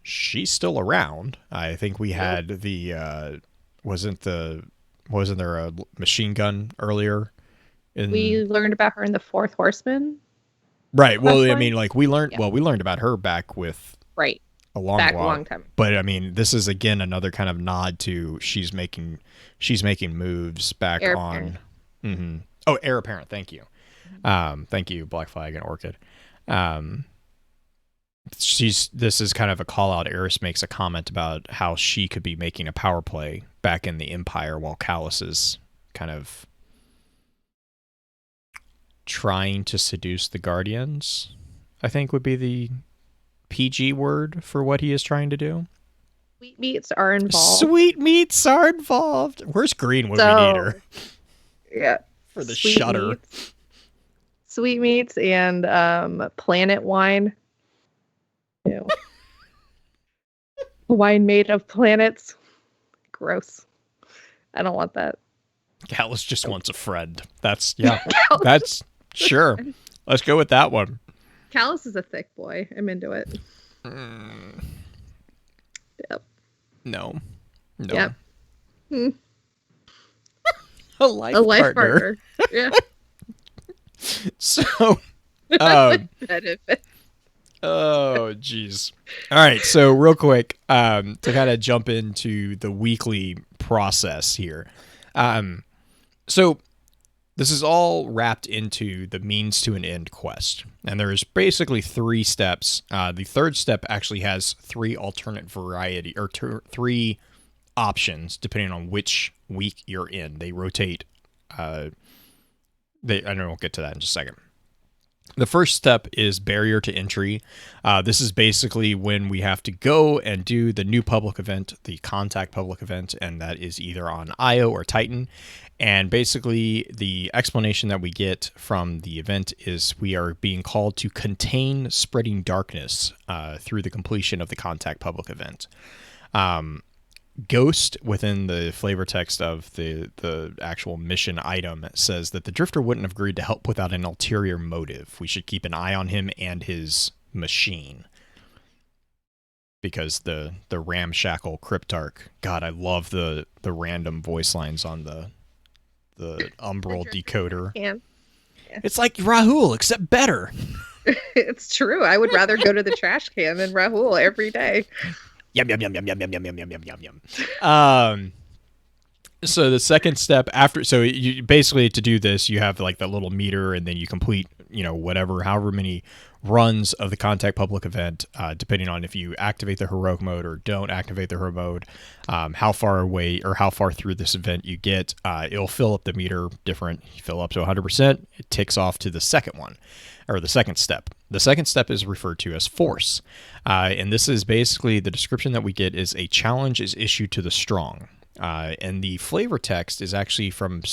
she's still around. I think we had the wasn't there a machine gun earlier? We learned about her in the Fourth Horseman. Right. Well, I mean, like we learned about her back with a long time. But I mean, this is again another kind of nod to she's making moves back Heir on. Mm-hmm. Oh, heir apparent. Thank you. Thank you, Black Flag and Orchid. This is kind of a call out. Eris makes a comment about how she could be making a power play back in the Empire while Callus is kind of trying to seduce the Guardians, I think would be the PG word for what he is trying to do. Sweetmeats are involved. Sweetmeats are involved. Where's Green when we need her? Yeah. For the shutter. Sweetmeats and planet wine. Ew. Wine made of planets. Gross. I don't want that. Callus just wants a friend. That's that's sure. Let's go with that one. Callus is a thick boy. I'm into it. Yep. No. Yep. A life partner. Yeah. So oh geez. All right, so real quick, to kind of jump into the weekly process here. So this is all wrapped into the means to an end quest. And there's basically 3 steps. The third step actually has 3 alternate variety or 3 options depending on which week you're in. They rotate. I won't get to that in just a second. The first step is barrier to entry. This is basically when we have to go and do the new public event, the contact public event, and that is either on Io or Titan. And basically the explanation that we get from the event is we are being called to contain spreading darkness through the completion of the contact public event. Ghost within the flavor text of the actual mission item says that the Drifter wouldn't have agreed to help without an ulterior motive. We should keep an eye on him and his machine. Because the ramshackle cryptarch, God, I love the random voice lines on the Umbral decoder. Yeah. It's like Rahul, except better. It's true. I would rather go to the trash can than Rahul every day. Yum, yum, yum, yum, yum, yum, yum, yum, yum, yum, yum. So the second step after, so you basically to do this, you have like the little meter and then you complete, however many runs of the contact public event, depending on if you activate the heroic mode or don't activate the heroic mode, how far away or how far through this event you get, it'll fill up the meter different. You fill up to 100%, it ticks off to the second one. Or the second step. The second step is referred to as force. And this is basically the description that we get is a challenge is issued to the strong. And the flavor text is actually from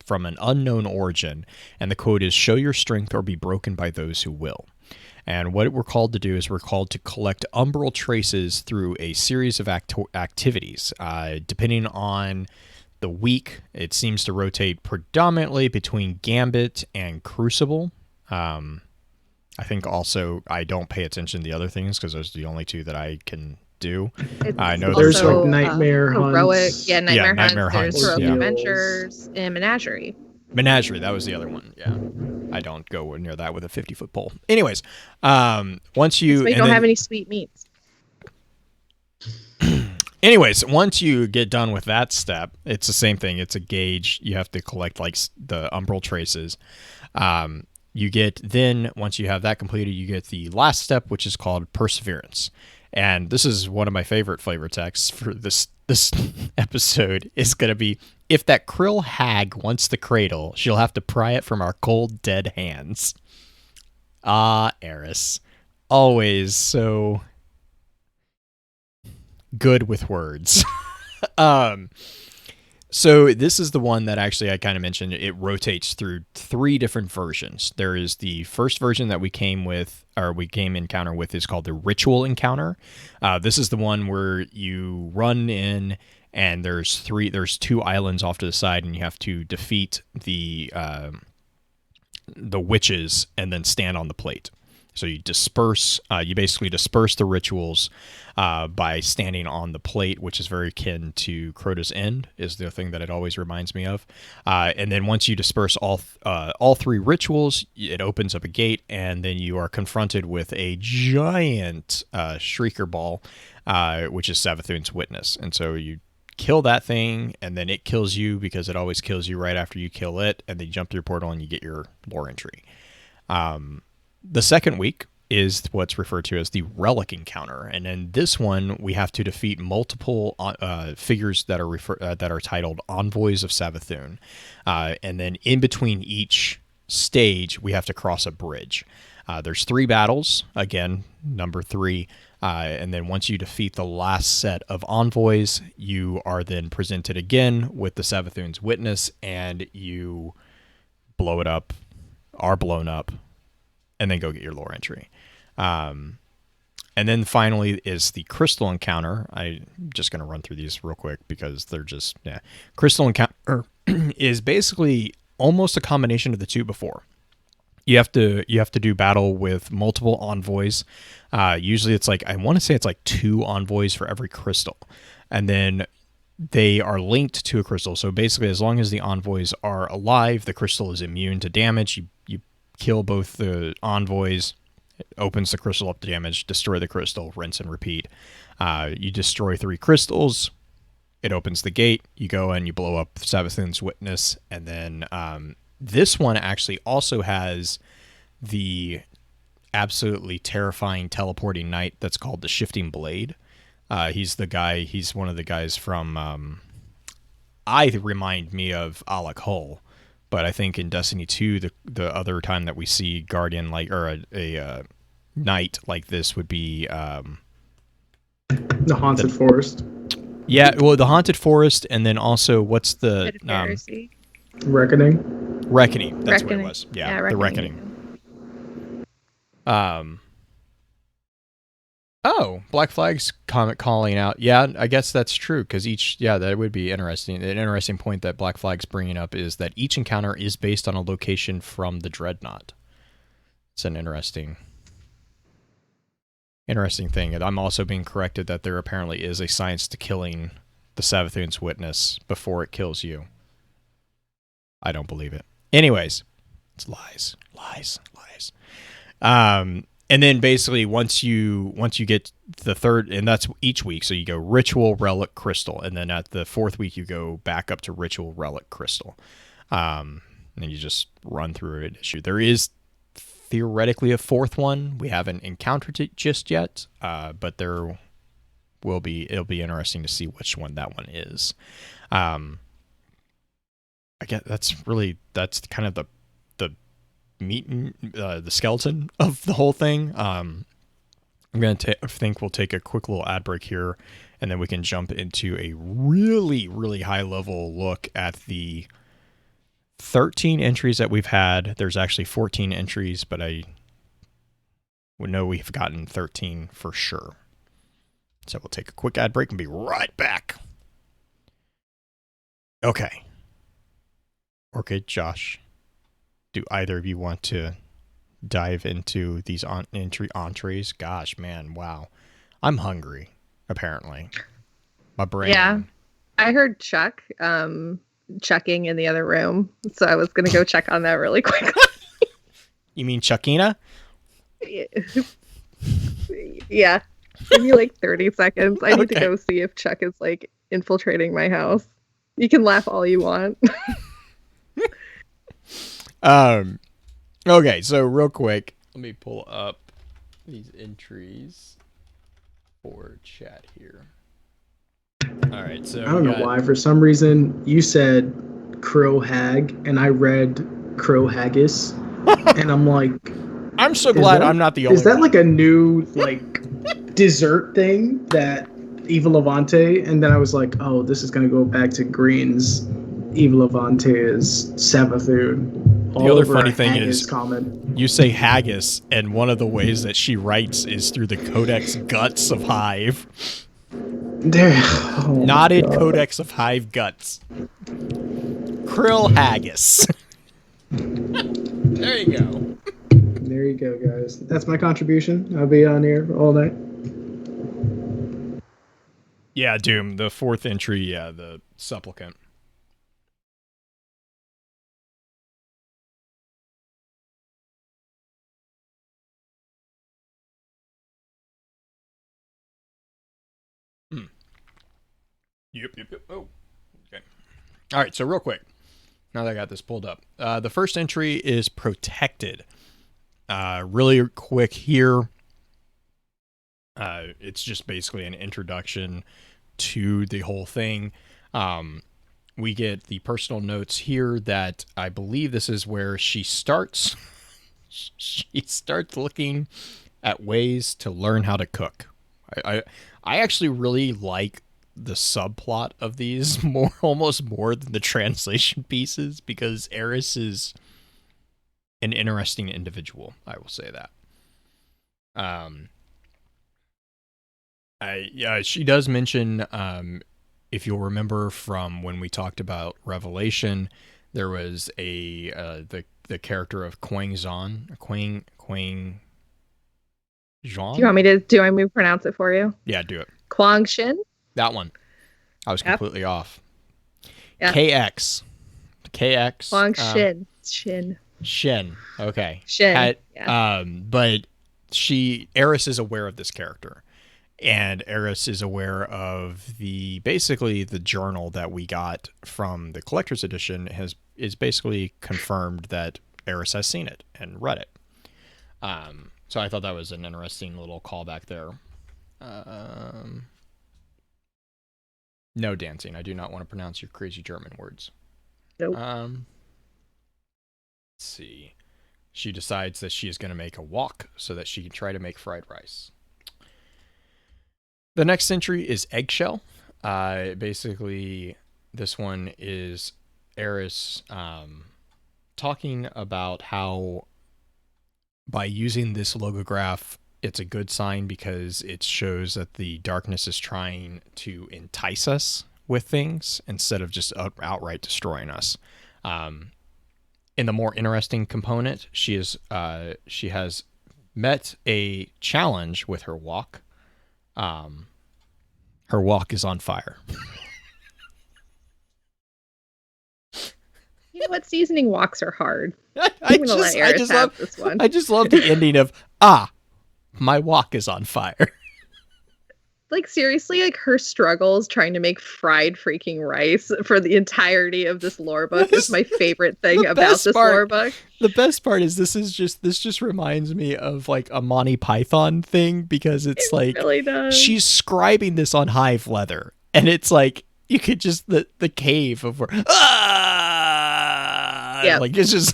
an unknown origin. And the quote is, show your strength or be broken by those who will. And what we're called to do is we're called to collect umbral traces through a series of activities. Depending on the week, it seems to rotate predominantly between Gambit and Crucible. I think also I don't pay attention to the other things because those are the only 2 that I can do. I know there's like Nightmare Hunts. Heroic, Nightmare Hunts. Nightmare Hunts. There's Heroic yeah. Adventures and Menagerie. Menagerie, that was the other one. Yeah. I don't go near that with a 50-foot pole. Anyways, once you... So you don't have any sweet meats. Anyways, once you get done with that step, it's the same thing. It's a gauge. You have to collect like the umbral traces. You get then, once you have that completed, you get the last step, which is called Perseverance. And this is one of my favorite flavor texts for this episode is going to be, if that krill hag wants the cradle, she'll have to pry it from our cold, dead hands. Ah, Eris. Always so good with words. So this is the one that actually I kind of mentioned. It rotates through 3 different versions. There is the first version that we came encounter with is called the Ritual Encounter. This is the one where you run in and there's 2 islands off to the side and you have to defeat the witches and then stand on the plate. So you basically disperse the rituals by standing on the plate, which is very akin to Crota's End, is the thing that it always reminds me of. And then once you disperse all 3 rituals, it opens up a gate, and then you are confronted with a giant shrieker ball, which is Savathun's Witness. And so you kill that thing, and then it kills you because it always kills you right after you kill it, and then you jump through your portal and you get your lore entry. The second week is what's referred to as the Relic Encounter, and in this one we have to defeat multiple figures that are titled Envoys of Savathun, and then in between each stage we have to cross a bridge. There's 3 battles, again number 3, and then once you defeat the last set of envoys, you are then presented again with the Savathun's Witness, and you blow it up, are blown up, and then go get your lore entry. And then finally is the Crystal Encounter. I'm just going to run through these real quick because they're just... Yeah. Crystal Encounter is basically almost a combination of the 2 before. You have to do battle with multiple envoys. Usually it's like, I want to say it's like 2 envoys for every crystal. And then they are linked to a crystal. So basically, as long as the envoys are alive, the crystal is immune to damage. You kill both the envoys, it opens the crystal up to damage, destroy the crystal, rinse and repeat. You destroy 3 crystals, it opens the gate, you go and you blow up Savathun's Witness, and then this one actually also has the absolutely terrifying teleporting knight that's called the Shifting Blade. He's one of the guys from... I remind me of Alec Hull. But I think in Destiny 2, the other time that we see Guardian a knight like this would be the Haunted Forest. Yeah, well, the Haunted Forest, and then also what's the Reckoning. Reckoning. That's Reckoning. what it was. Yeah, the Reckoning. Oh, Black Flag's comment calling out. Yeah, I guess that's true, because that would be interesting. An interesting point that Black Flag's bringing up is that each encounter is based on a location from the Dreadnought. It's an interesting thing. And I'm also being corrected that there apparently is a science to killing the Savathun's Witness before it kills you. I don't believe it. Anyways, it's lies. And then basically once you get the third, and that's each week, so you go Ritual, Relic, Crystal, and then at the 4th week you go back up to Ritual, Relic, Crystal. And you just run through an issue. There is theoretically a 4th one. We haven't encountered it just yet, but it'll be interesting to see which one that one is. I guess that's kind of the meat and the skeleton of the whole thing. I think we'll take a quick little ad break here, and then we can jump into a really, really high level look at the 13 entries that we've had. There's actually 14 entries, but I would know we've gotten 13 for sure. So we'll take a quick ad break and be right back. Okay. Josh, do either of you want to dive into these entrees? Gosh, man, wow. I'm hungry, apparently. My brain. Yeah. I heard Chuck checking in the other room, so I was gonna go check on that really quickly. You mean Chuckina? Yeah. Give me like 30 seconds. I need to Okay. go see if Chuck is like infiltrating my house. You can laugh all you want. Okay, so real quick, let me pull up these entries for chat here. All right, so I don't know why. For some reason, you said crow hag, and I read crow haggis, and I'm like, I'm so glad I'm not the only one. Is that like a new like dessert thing that Eva Levante? And then I was like, oh, this is gonna go back to Green's. Eva Levante is Savathun. The other funny thing is, comment. you say haggis, and one of the ways that she writes is through the Codex Guts of Hive. Knotted Codex of Hive Guts. Krill haggis. There you go. There you go, guys. That's my contribution. I'll be on here all night. Yeah, Doom, the fourth entry, yeah, the supplicant. Yep. Oh, okay. All right, so real quick, now that I got this pulled up, the first entry is protected. Really quick here. It's just basically an introduction to the whole thing. We get the personal notes here that I believe this is where she starts. She starts looking at ways to learn how to cook. I actually really like the subplot of these almost more than the translation pieces, because Eris is an interesting individual. I will say that. She does mention, if you'll remember from when we talked about Revelation, there was the character of Quang Zhan. Do you want me to pronounce it for you? Yeah, do it. Quang Shin? That one. I was completely off. Yeah. KX. Quang Shin. Shin. Okay. Shin. But Eris is aware of this character. And Eris is aware of basically the journal that we got from the collector's edition is basically confirmed that Eris has seen it and read it. So I thought that was an interesting little callback there. No dancing. I do not want to pronounce your crazy German words. Nope. Let's see. She decides that she is going to make a wok so that she can try to make fried rice. The next entry is eggshell. Basically, this one is Eris talking about how by using this logograph, it's a good sign because it shows that the darkness is trying to entice us with things instead of just outright destroying us. In the more interesting component, she has met a challenge with her wok. Her wok is on fire. You know what? Seasoning woks are hard. I just love the ending of my wok is on fire. Like, seriously, like her struggles trying to make fried freaking rice for the entirety of this lore book is my favorite thing about this lore book. The best part is this just reminds me of like a Monty Python thing, because it really does. She's scribing this on hive leather, and it's like you could just the cave of where yeah, like it's just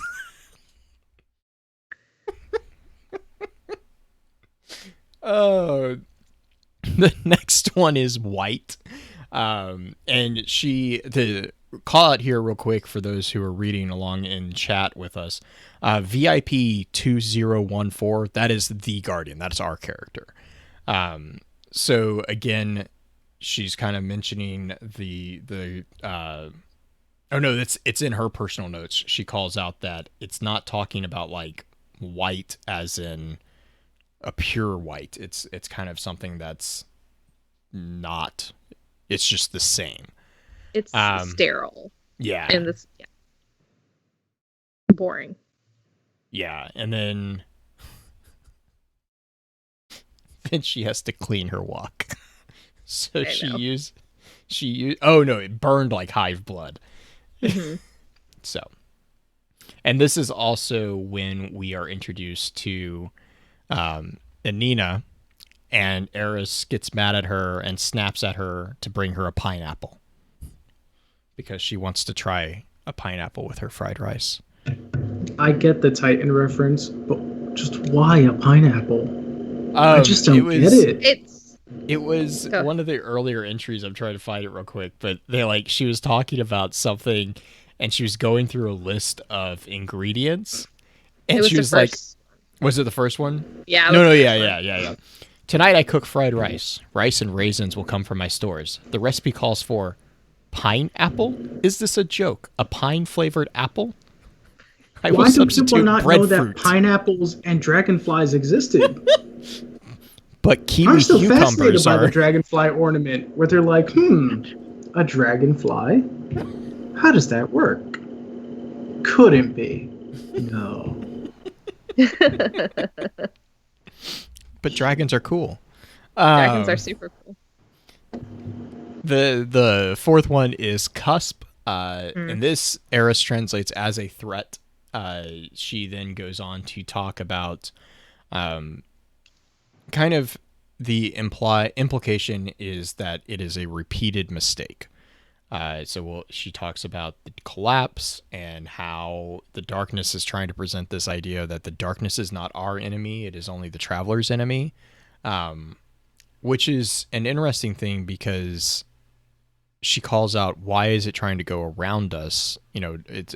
oh. The next one is white. And to call out here real quick for those who are reading along in chat with us, VIP 2014, that is the Guardian. That's our character. So again, she's kind of mentioning it's in her personal notes. She calls out that it's not talking about like white as in a pure white. It's kind of something that's not. It's just the same. It's sterile. Yeah. And this, boring. Yeah, and then she has to clean her walk. So she used oh no, it burned like hive blood. Mm-hmm. So, and this is also when we are introduced to Anina, and Eris gets mad at her and snaps at her to bring her a pineapple because she wants to try a pineapple with her fried rice. I get the Titan reference, but just why a pineapple? I just don't get it. It was one of the earlier entries. I'm trying to find it real quick, but she was talking about something, and she was going through a list of ingredients, and she was like, "Was it the first one?" Yeah. No, yeah. Tonight I cook fried rice. Rice and raisins will come from my stores. The recipe calls for pineapple. Is this a joke? A pine-flavored apple? Why do people not know that pineapples and dragonflies existed? But kiwi I'm still cucumbers fascinated by the dragonfly ornament, where they're like, a dragonfly? How does that work? Couldn't be. No. But dragons are cool. Dragons are super cool. The fourth one is cusp, and this Eris translates as a threat. She then goes on to talk about kind of the implication is that it is a repeated mistake. She talks about the collapse and how the darkness is trying to present this idea that the darkness is not our enemy, it is only the traveler's enemy, which is an interesting thing because she calls out, why is it trying to go around us? It's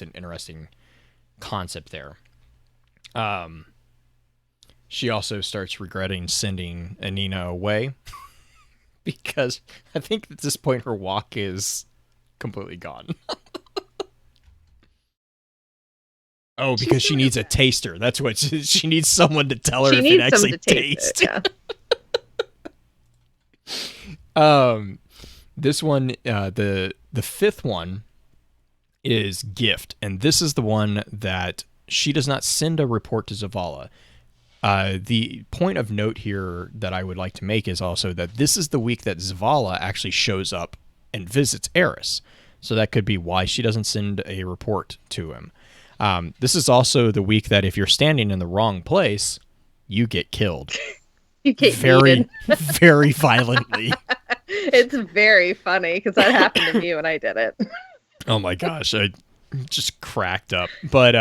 an interesting concept there. She also starts regretting sending Anina away because I think at this point her walk is completely gone. Oh, because she needs a taster. That's what she needs, someone to tell her if it actually tastes. This one, the fifth one is gift, and this is the one that she does not send a report to Zavala. The point of note here that I would like to make is also that this is the week that Zavala actually shows up and visits Eris. So that could be why she doesn't send a report to him. This is also the week that if you're standing in the wrong place, you get killed. You get very, very violently. It's very funny because that happened to me when I did it. Oh my gosh, I just cracked up. But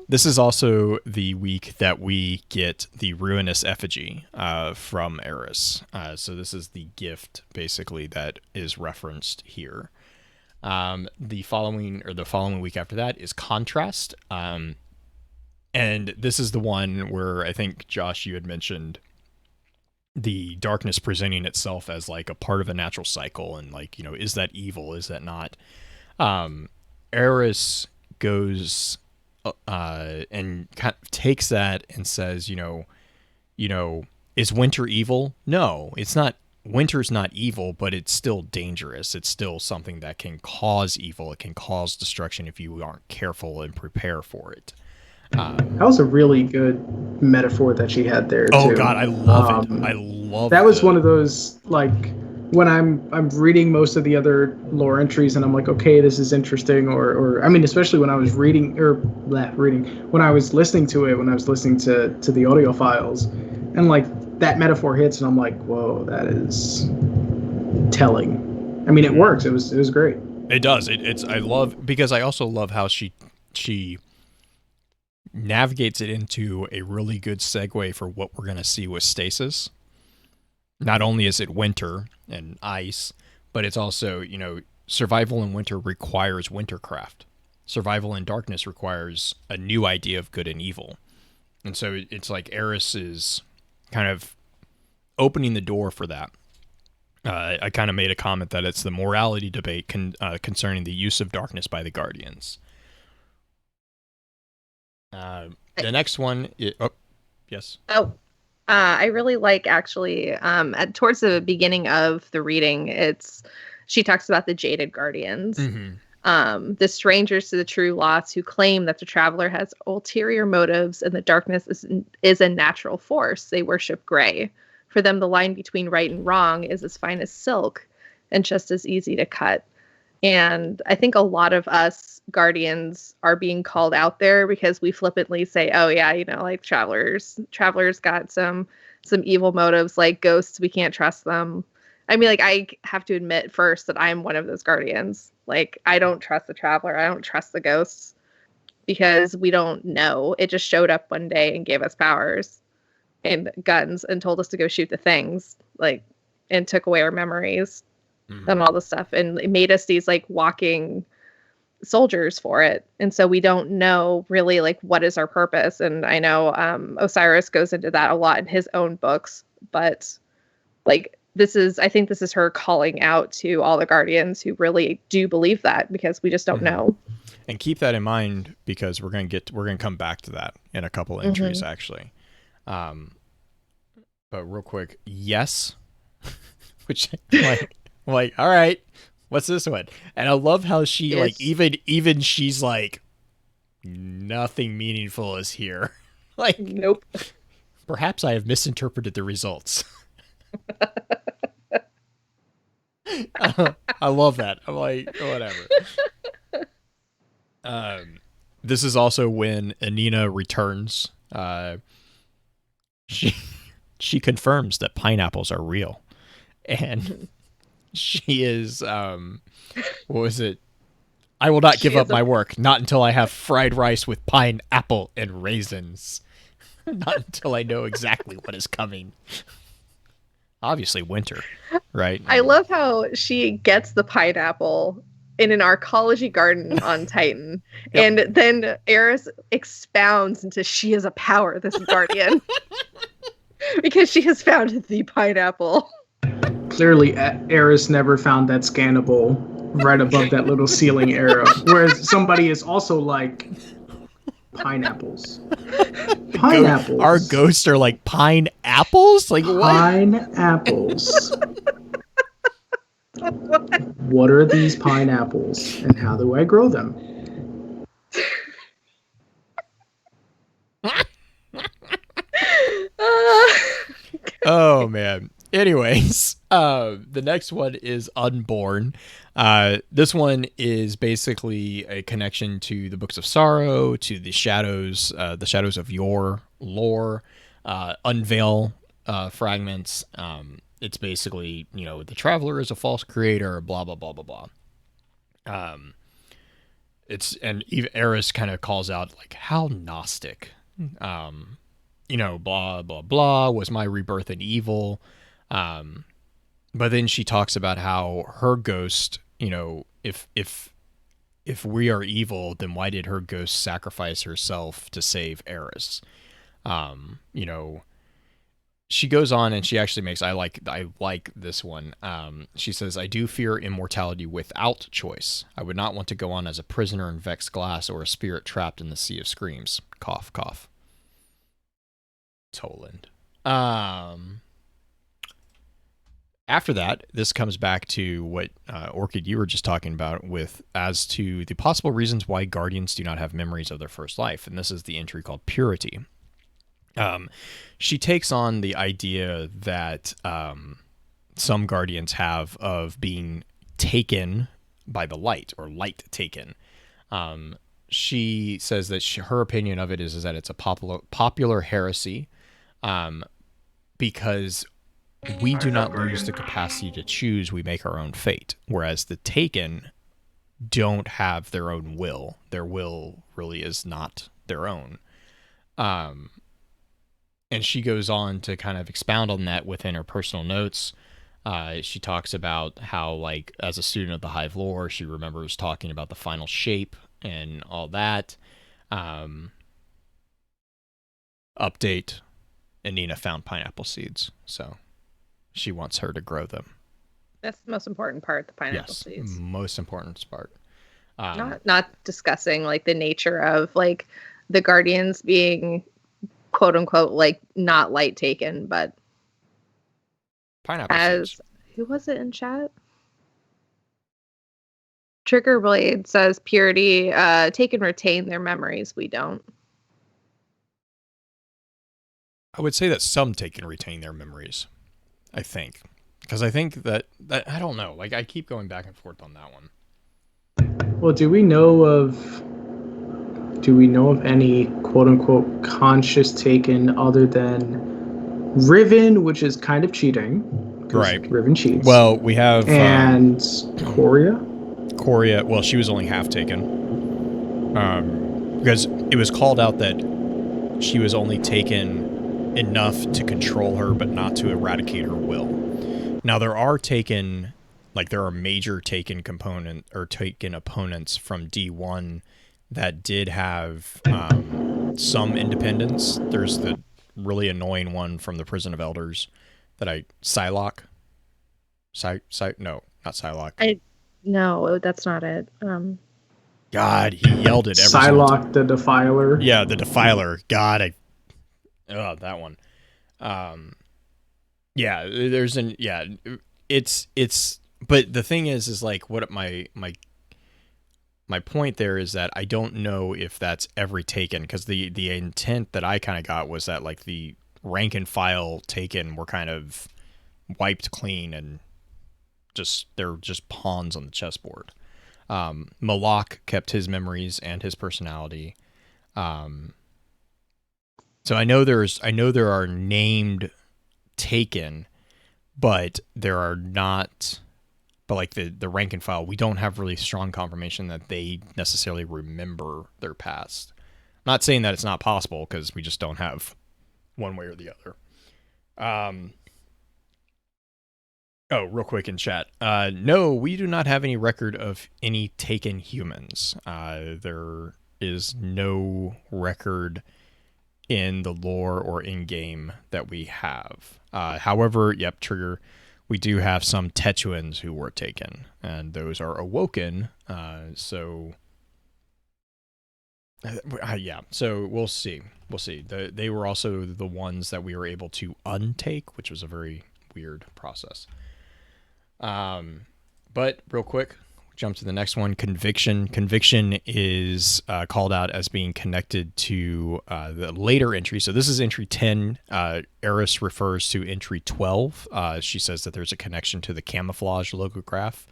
this is also the week that we get the ruinous effigy from Eris. So this is the gift, basically, that is referenced here. The following week after that is contrast. And this is the one where I think, Josh, you had mentioned the darkness presenting itself as like a part of a natural cycle, and is that evil? Is that not? Eris goes and kind of takes that and says, is winter evil? No, it's not. Winter's not evil, but it's still dangerous. It's still something that can cause evil. It can cause destruction if you aren't careful and prepare for it. That was a really good metaphor that she had there, too. Oh God, I love it. I love that. Was one of those, when I'm reading most of the other lore entries and I'm like, okay, this is interesting, or I mean, especially when I was when I was listening to it, when I was listening to the audio files, and that metaphor hits and I'm like, whoa, that is telling. I mean, it works. It was great. It does. I love, because I also love how she navigates it into a really good segue for what we're going to see with stasis. Not only is it winter and ice, but it's also, survival in winter requires wintercraft. Survival in darkness requires a new idea of good and evil. And so it's like Eris is kind of opening the door for that. I kind of made a comment that it's the morality debate concerning the use of darkness by the Guardians. The next one is, yes. I really like, actually, towards the beginning of the reading, it's she talks about the jaded guardians. Mm-hmm. The strangers to the true lots who claim that the traveler has ulterior motives and the darkness is a natural force. They worship gray. For them, the line between right and wrong is as fine as silk and just as easy to cut. And I think a lot of us guardians are being called out there because we flippantly say, oh yeah, you know, like travelers got some evil motives, like ghosts, we can't trust them. I mean, like, I have to admit first that I'm one of those guardians. Like, I don't trust the traveler. I don't trust the ghosts because we don't know. It just showed up one day and gave us powers and guns and told us to go shoot the things, like, and took away our memories and all this stuff. And it made us these, like, walking soldiers for it. And so we don't know really, like, what is our purpose. And I know Osiris goes into that a lot in his own books, but, like, I think this is her calling out to all the guardians who really do believe that, because we just don't know. And keep that in mind, because we're going to come back to that in a couple entries, actually. But real quick, yes, which like, all right, what's this one? And I love how she Yes. like even she's like, nothing meaningful is here. Like, Nope. perhaps I have misinterpreted the results. I love that. I'm like, whatever. This is also when Anina returns. She confirms that pineapples are real, and she is what was it? I will not give up my work, not until I have fried rice with pineapple and raisins. Not until I know exactly what is coming. Obviously winter, right? I love how she gets the pineapple in an arcology garden on Titan. Yep. And then Eris expounds into she is a power, this guardian. Because she has found the pineapple. Clearly, Eris never found that scannable right above that little ceiling arrow. Whereas somebody is also like, pineapples. Pineapples. Our ghosts are like pineapples? Like what? Pineapples. What are these pineapples and how do I grow them? Oh man. Anyways, the next one is Unborn. This one is basically a connection to the Books of Sorrow, to the shadows of your lore, unveil fragments. It's basically, you know, the Traveler is a false creator, blah blah blah blah blah. And even Eris kind of calls out like, how Gnostic, you know, blah blah blah, was my rebirth in evil. But then she talks about how her ghost, you know, if we are evil, then why did her ghost sacrifice herself to save Eris? You know, she goes on and she actually makes, I like this one. She says, I do fear immortality without choice. I would not want to go on as a prisoner in vexed glass or a spirit trapped in the sea of screams. Cough, cough. Toland. After that, this comes back to what Orchid, you were just talking about as to the possible reasons why guardians do not have memories of their first life. And this is the entry called Purity. She takes on the idea that some guardians have of being taken by the light, or light taken. She says that her opinion of it is that it's a popular heresy, because we do not lose the capacity to choose. We make our own fate. Whereas the taken don't have their own will. Their will really is not their own. And she goes on to kind of expound on that within her personal notes. She talks about how, like, as a student of the Hive lore, she remembers talking about the final shape and all that. Update, Anina found pineapple seeds, so she wants her to grow them. That's the most important part, the pineapple seeds. Most important part. Not discussing, like, the nature of, like, the guardians being, quote unquote, like, not light taken, but pineapple seeds. Who was it in chat? Trigger Blade says Purity, take and retain their memories. We don't. I would say that some take and retain their memories. I think. Because I think that I don't know. Like, I keep going back and forth on that one. Well, do we know of any quote unquote conscious taken other than Riven, which is kind of cheating? Right. Riven cheats. Well, we have and Coria. Well, she was only half taken. Because it was called out that she was only taken enough to control her, but not to eradicate her will. Now, there are major taken component or taken opponents from D1 that did have some independence. There's the really annoying one from the Prison of Elders Psylocke. No, not Psylocke. No, that's not it. God, he yelled it every Psylocke the Defiler. Yeah, the Defiler. God, that one. Yeah, it's but the thing is like what my point there is that I don't know if that's every taken, because the intent that I kind of got was that like the rank and file taken were kind of wiped clean and they're just pawns on the chessboard. Malak kept his memories and his personality. So I know there are named taken, but there are not. But like the rank and file, we don't have really strong confirmation that they necessarily remember their past. I'm not saying that it's not possible, because we just don't have one way or the other. Oh, real quick in chat. No, we do not have any record of any taken humans. There is no record in the lore or in-game that we have. However, yep, Trigger, we do have some Tetuans who were taken, and those are awoken, so we'll see. They were also the ones that we were able to untake, which was a very weird process. But real quick, jump to the next one. Conviction is called out as being connected to the later entry. So this is entry 10. Eris refers to entry 12. She says that there's a connection to the camouflage logograph.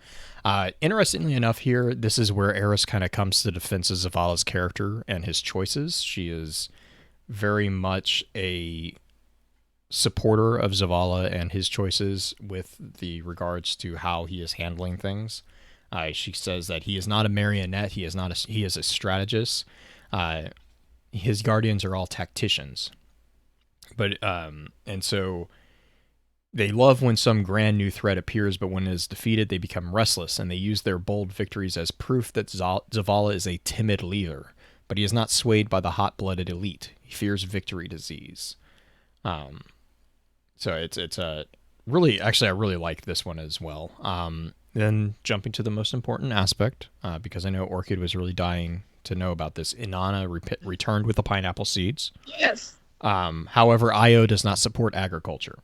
Interestingly enough here, this is where Eris kind of comes to the defense of Zavala's character and his choices. She is very much a supporter of Zavala and his choices with the regards to how he is handling things. She says that he is not a marionette. He is a strategist. His guardians are all tacticians. But and so they love when some grand new threat appears, but when it is defeated, they become restless, and they use their bold victories as proof that Zavala is a timid leader. But he is not swayed by the hot-blooded elite. He fears victory disease. So it's a really, actually, I really like this one as well. Then jumping to the most important aspect, because I know Orchid was really dying to know about this. Inanna returned with the pineapple seeds. Yes. However, Io does not support agriculture.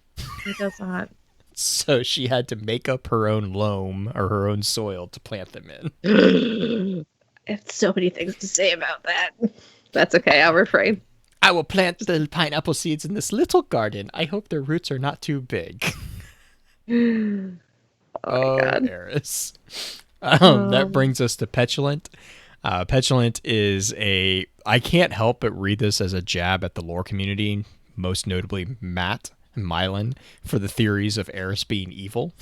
It does not. So she had to make up her own loam or her own soil to plant them in. I have so many things to say about that. That's okay. I'll refrain. I will plant the pineapple seeds in this little garden. I hope their roots are not too big. Oh my God. Eris. That brings us to Petulant. Petulant is I can't help but read this as a jab at the lore community, most notably Matt and Mylan, for the theories of Eris being evil.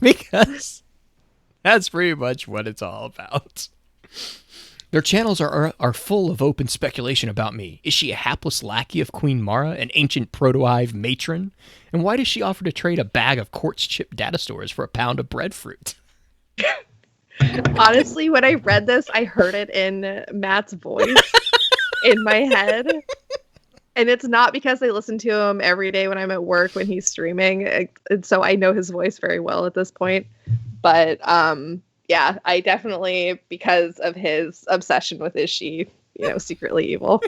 Because that's pretty much what it's all about. Their channels are full of open speculation about me. Is she a hapless lackey of Queen Mara, an ancient proto-Hive matron? And why does she offer to trade a bag of quartz chip data stores for a pound of breadfruit? Honestly, when I read this, I heard it in Matt's voice in my head. And it's not because I listen to him every day when I'm at work when he's streaming. And so I know his voice very well at this point. But yeah, I definitely, because of his obsession with is she, secretly evil.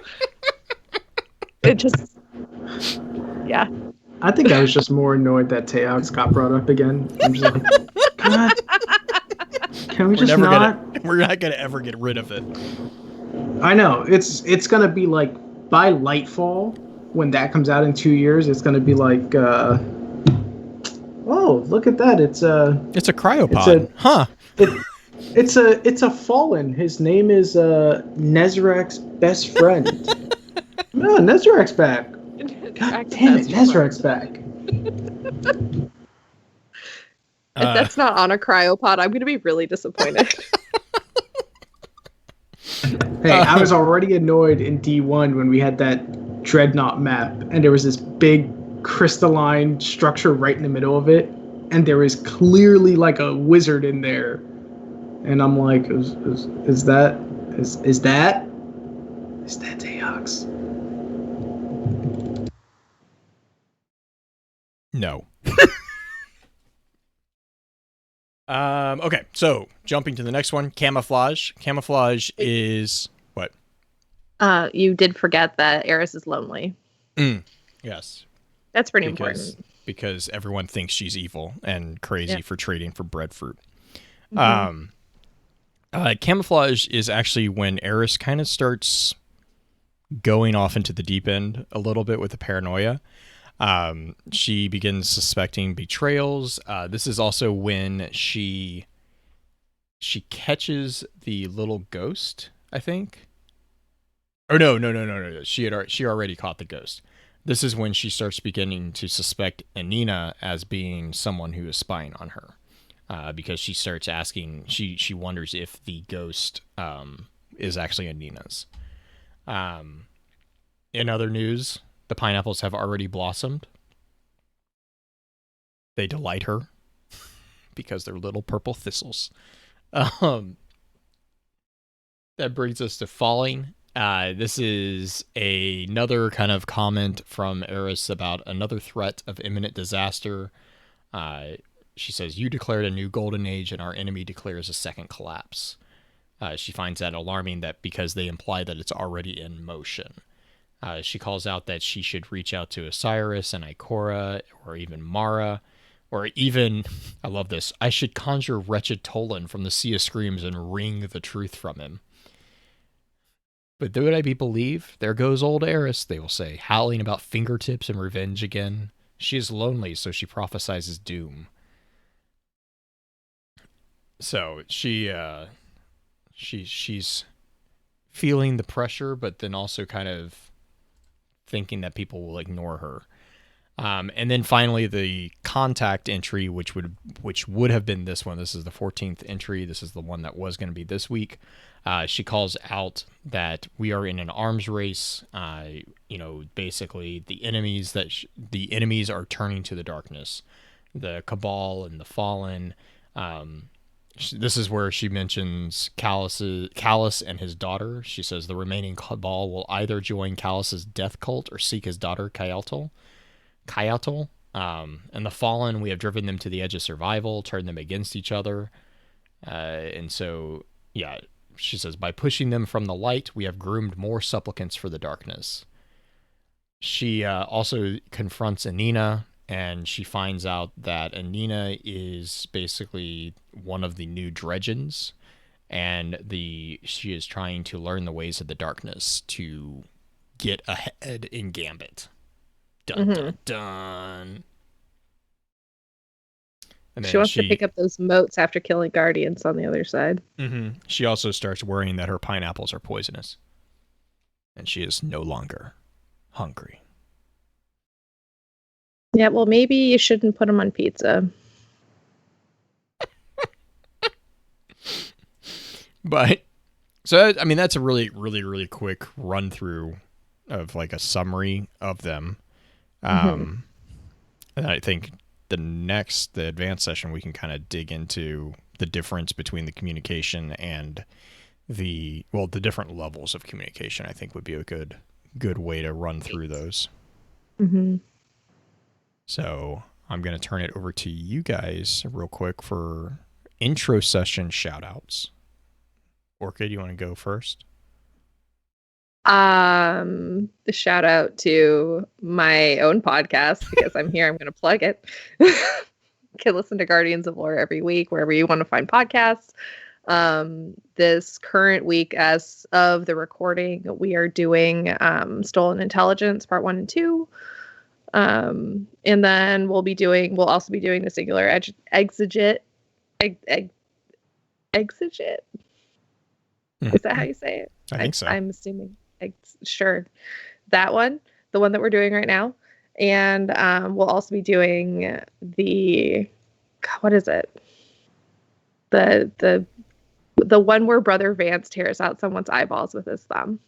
It just, yeah. I think I was just more annoyed that Teox got brought up again. I'm just like, God, can we just not? We're not gonna ever get rid of it. I know it's gonna be like by Lightfall when that comes out in 2 years. It's gonna be like, oh, look at that! It's a cryopod, huh? It's a fallen. His name is Nezrak's best friend. No, Nezrak's back. God damn it, Nezrak's back. If that's not on a cryopod, I'm gonna be really disappointed. Hey, I was already annoyed in D1 when we had that Dreadnought map, and there was this big crystalline structure right in the middle of it, and there was clearly like a wizard in there. And I'm like, is that Teox? No. Okay, so jumping to the next one, camouflage. Camouflage is what? You did forget that Eris is lonely. Yes. That's pretty important. Because everyone thinks she's evil and crazy for trading for breadfruit. Mm-hmm. Camouflage is actually when Eris kind of starts going off into the deep end a little bit with the paranoia. She begins suspecting betrayals. This is also when she catches the little ghost, I think. Or no. She already caught the ghost. This is when she starts beginning to suspect Anina as being someone who is spying on her. Because she starts asking, she wonders if the ghost is actually Anina's. In other news, the pineapples have already blossomed. They delight her because they're little purple thistles. That brings us to falling. This is another kind of comment from Eris about another threat of imminent disaster. She says, "You declared a new golden age and our enemy declares a second collapse." She finds that alarming that because they imply that it's already in motion. She calls out that she should reach out to Osiris and Ikora, or even Mara, or even, I love this, I should conjure wretched Tolan from the Sea of Screams and wring the truth from him. But would I be believed? There goes old Eris, they will say, howling about fingertips and revenge again. She is lonely, so she prophesizes doom. So she's feeling the pressure, but then also kind of thinking that people will ignore her. And then finally the contact entry, which would have been this one. This is the 14th entry. This is the one that was going to be this week. She calls out that we are in an arms race. Basically the enemies are turning to the darkness, the Cabal and the Fallen. This is where she mentions Callus and his daughter. She says the remaining Cabal will either join Callus's death cult or seek his daughter Kyautl. And the Fallen, we have driven them to the edge of survival, turned them against each other. And so, yeah, she says, by pushing them from the light, we have groomed more supplicants for the darkness. She also confronts Anina, and she finds out that Anina is basically one of the new Dredgens, and she is trying to learn the ways of the darkness to get ahead in Gambit. Dun, dun, dun. And she wants to pick up those moats after killing Guardians on the other side. Mm-hmm. She also starts worrying that her pineapples are poisonous. And she is no longer hungry. Yeah, well, maybe you shouldn't put them on pizza. But, so, I mean, that's a really, really, really quick run through of like a summary of them. And I think the advanced session, we can kind of dig into the difference between the communication and the different levels of communication. I think would be a good way to run through those. Mm-hmm. So I'm going to turn it over to you guys real quick for intro session shout outs. Orchid, you want to go first? The shout out to my own podcast because I'm here. I'm going to plug it. Can listen to Guardians of Lore every week wherever you want to find podcasts. This current week, as of the recording, we are doing Stolen Intelligence Part 1 and 2. And then we'll also be doing the Singular Exegete. Exegete? Is that how you say it? I think so. I'm assuming. Sure. That one, the one that we're doing right now. And we'll also be doing what is it? The one where Brother Vance tears out someone's eyeballs with his thumb.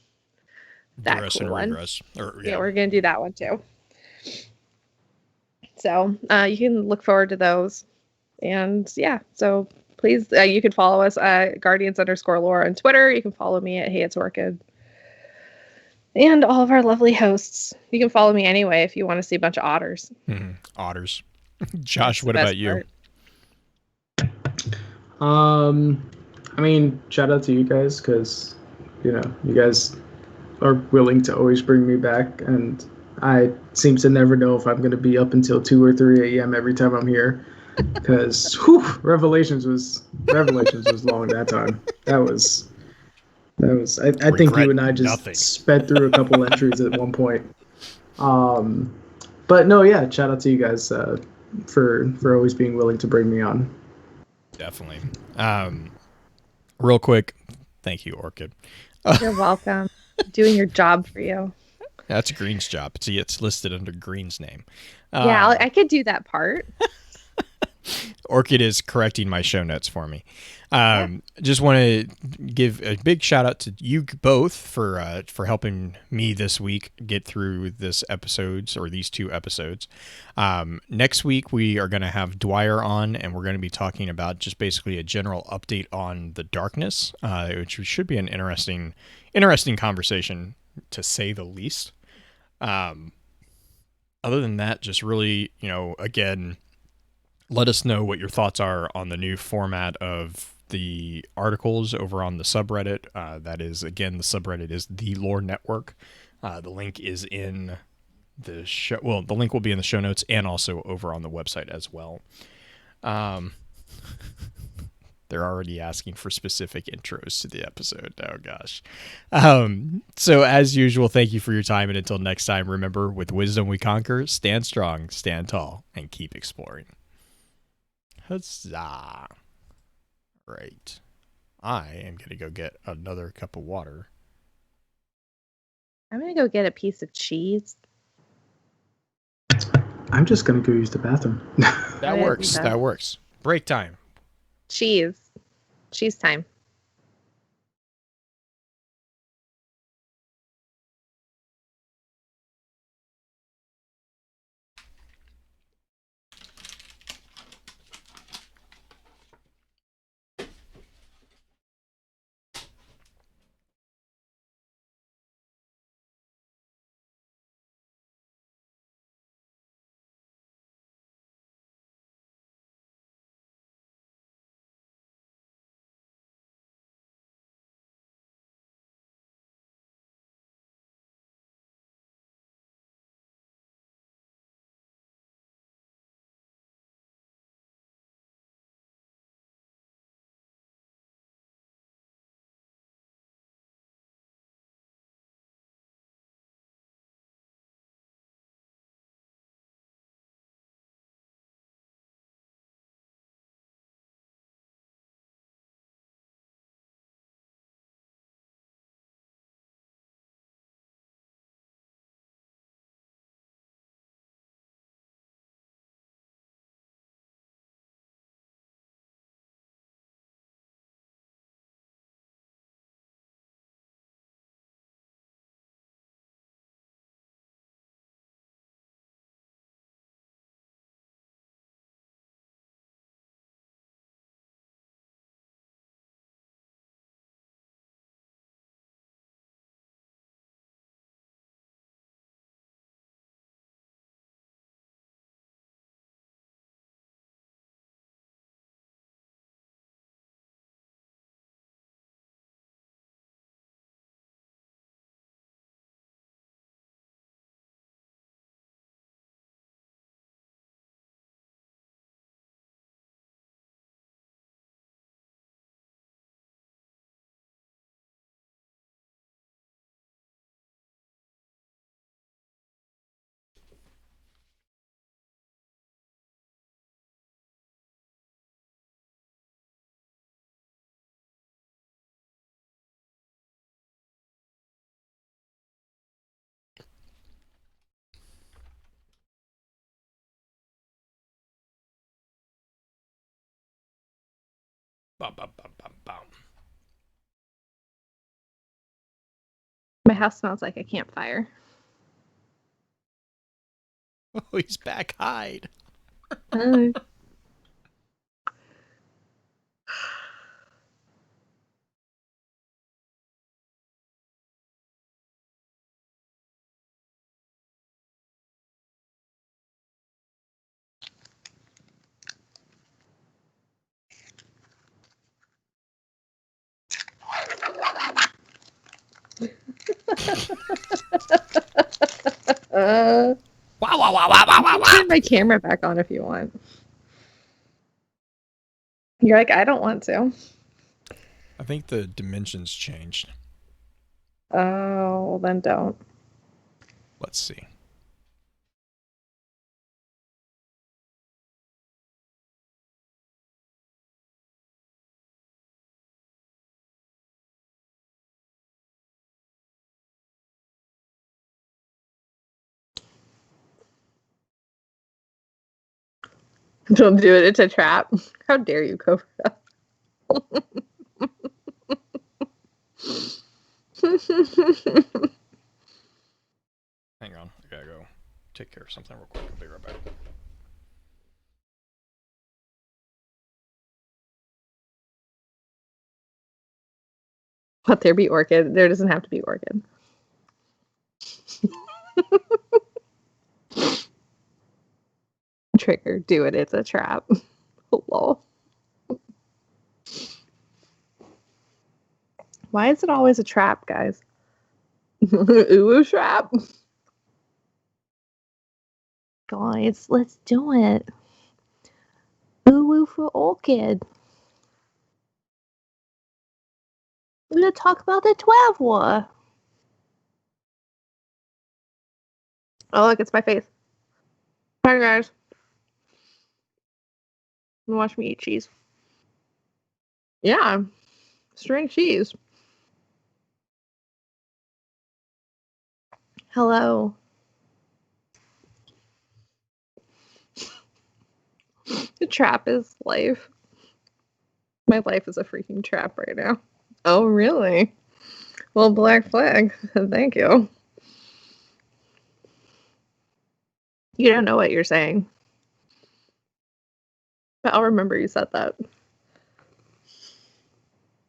That Regress cool and one. regress. Yeah, we're going to do that one too. So you can look forward to those. And yeah, so please, you can follow us at Guardians_Lore on Twitter. You can follow me at Hey It's Orchid. And all of our lovely hosts. You can follow me anyway if you want to see a bunch of otters. Otters. Josh, what about you? I mean, shout out to you guys because, you guys are willing to always bring me back, and I seem to never know if I'm going to be up until 2 or 3 a.m. every time I'm here because Revelations was long that time. That was I think you and I just sped through a couple entries at one point. But no, yeah, shout out to you guys for always being willing to bring me on. Definitely. Real quick, thank you, Orchid. You're welcome. Doing your job for you. That's Green's job. It's listed under Green's name. Yeah, I could do that part. Orchid is correcting my show notes for me. Just want to give a big shout out to you both for helping me this week get through these 2 episodes. Next week we are going to have Dwyer on, and we're going to be talking about just basically a general update on the darkness, which should be an interesting conversation to say the least. Other than that, just really, again, let us know what your thoughts are on the new format of the articles over on the subreddit. That is, again, the subreddit is The Lore Network. The link is in the show. Well, the link will be in the show notes and also over on the website as well. They're already asking for specific intros to the episode. Oh, gosh. So, as usual, thank you for your time. And until next time, remember, with wisdom we conquer, stand strong, stand tall, and keep exploring. Huzzah. Right. I am going to go get another cup of water. I'm going to go get a piece of cheese. I'm just going to go use the bathroom. That works. Break time. Cheese time. Bum, bum, bum, bum, bum. My house smells like a campfire. Oh, he's back. Hide. Hi. Wow, wow, wow, wow, wow, wow, wow. Turn my camera back on if you want. You're like, I don't want to. I think the dimensions changed. Oh, well then don't. Let's see. Don't do it. It's a trap. How dare you, Cobra? Hang on. I gotta go take care of something real quick. I'll be right back. Let there be orchid. There doesn't have to be orchid. Trigger. Do it. It's a trap. Lol. Why is it always a trap, guys? Ooh, trap. Guys, let's do it. Ooh, for orchid. We're gonna talk about the 12 war. Oh, look, it's my face. Hi, guys. Watch me eat cheese. Yeah, string cheese. Hello. The trap is life. My life is a freaking trap right now. Oh, really? Well, black flag. Thank you. You don't know what you're saying. But I'll remember you said that.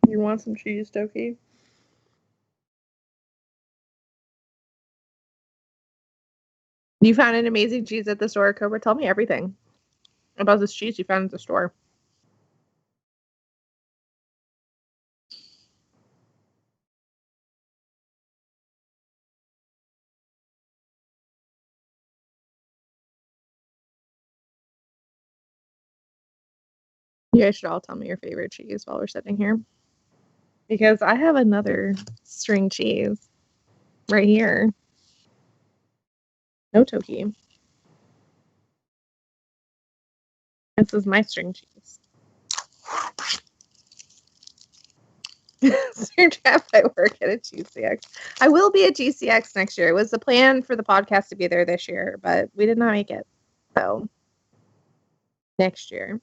You want some cheese, Toki? You found an amazing cheese at the store, Cobra. Tell me everything about this cheese you found at the store. You guys should all tell me your favorite cheese while we're sitting here. Because I have another string cheese right here. No Toki. This is my string cheese. String trap, I work at a GCX. I will be at GCX next year. It was the plan for the podcast to be there this year, but we did not make it. So next year.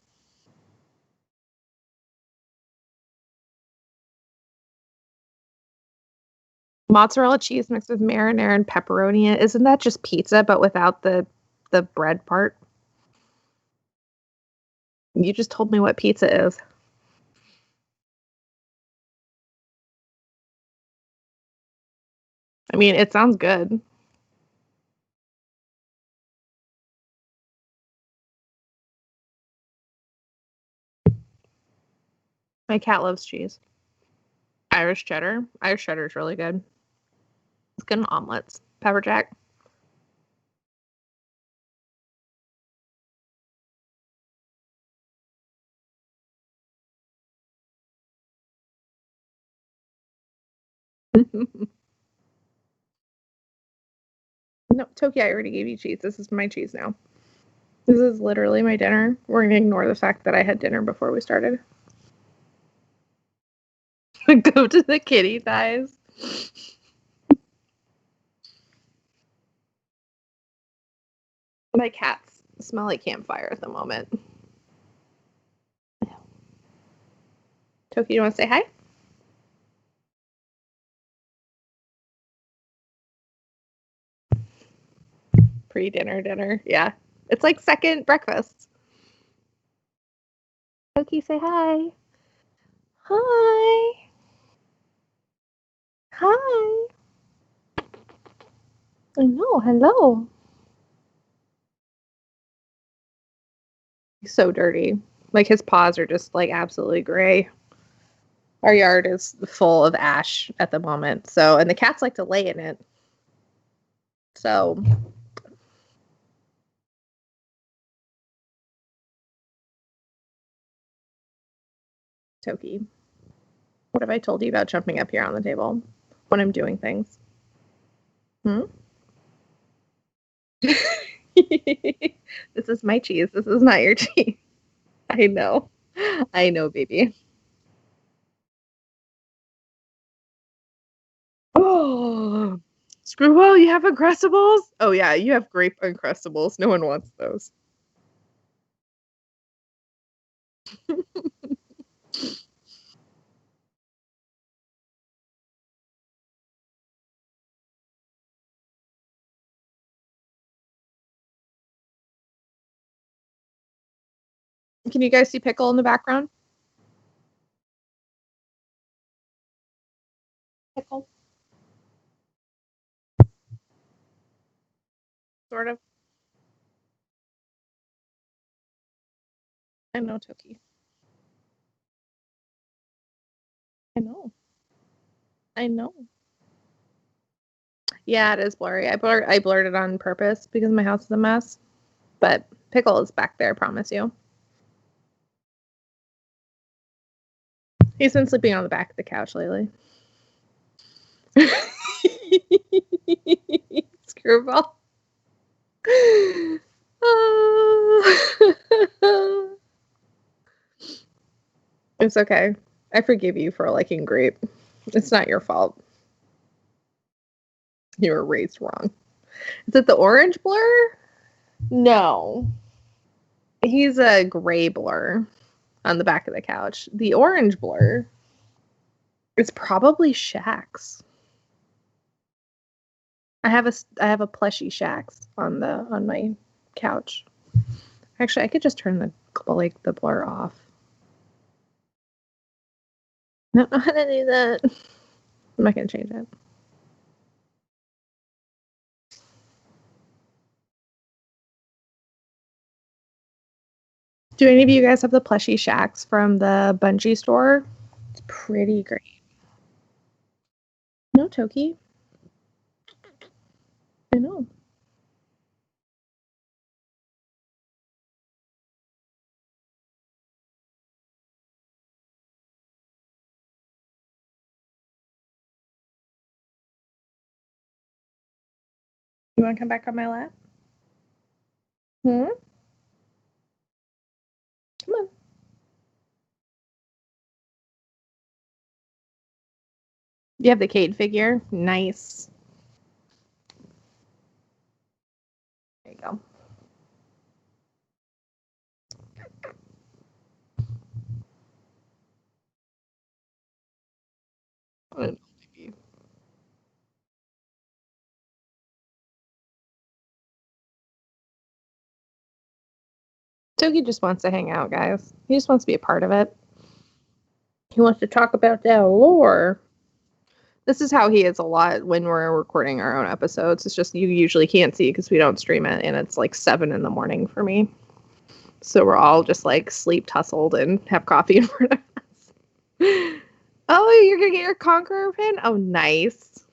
Mozzarella cheese mixed with marinara and pepperoni. Isn't that just pizza but without the bread part? You just told me what pizza is. I mean, it sounds good. My cat loves cheese. Irish cheddar. Irish cheddar is really good. It's good in omelets. Pepper jack. No, Toki, I already gave you cheese. This is my cheese now. This is literally my dinner. We're going to ignore the fact that I had dinner before we started. Go to the kitty thighs. My cats smell like campfire at the moment. Toki, you want to say hi? Pre-dinner. Yeah. It's like second breakfast. Toki, say hi. Hi. Hi. I know. Hello. He's so dirty. Like his paws are just like absolutely gray. Our yard is full of ash at the moment. So, and the cats like to lay in it. So, Toki, what have I told you about jumping up here on the table when I'm doing things? Hmm? This is my cheese. This is not your cheese. I know. I know, baby. Oh, Screwball, you have Uncrustables? Oh, yeah, you have grape Uncrustables. No one wants those. Can you guys see Pickle in the background? Pickle? Sort of. I know, Toki. I know. I know. Yeah, it is blurry. I blurred it on purpose because my house is a mess. But Pickle is back there, I promise you. He's been sleeping on the back of the couch lately. Screwball. It's okay. I forgive you for liking grape. It's not your fault. You were raised wrong. Is it the orange blur? No. He's a gray blur on the back of the couch. The orange blur is probably Shax. I have a plushie Shax on my couch. Actually, I could just turn the blur off. I don't know how to do that. I'm not gonna change it. Do any of you guys have the plushie Shax from the Bungee store? It's pretty great. No, Toki. I know. You want to come back on my lap? Hmm? Come on. You have the Cade figure? Nice. There you go. Toki just wants to hang out, guys. He just wants to be a part of it. He wants to talk about that lore. This is how he is a lot when we're recording our own episodes. It's just you usually can't see because we don't stream it, and it's like 7 a.m. for me. So we're all just like sleep tussled and have coffee in front of us. Oh, you're gonna get your Conqueror pin? Oh, nice.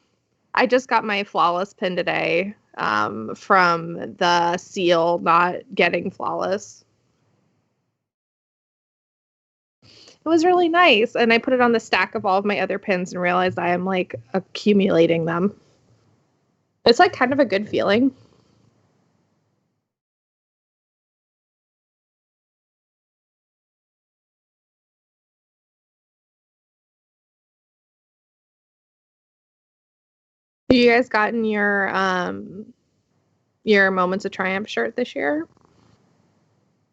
I just got my flawless pin today from the seal not getting flawless. It was really nice. And I put it on the stack of all of my other pins and realized I am like accumulating them. It's like kind of a good feeling. Have you guys gotten your Moments of Triumph shirt this year?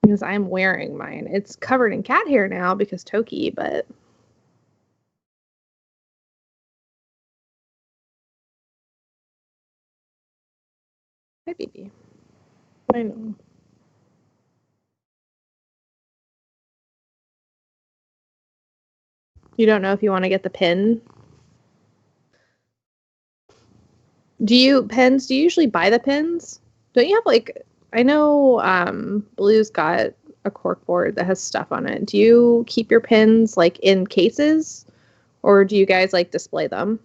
Because I'm wearing mine. It's covered in cat hair now because Toki, but Hi, baby. I know. You don't know if you want to get the pin? Do you usually buy the pins? Don't you have like, I know Blue's got a cork board that has stuff on it. Do you keep your pins like in cases or do you guys like display them?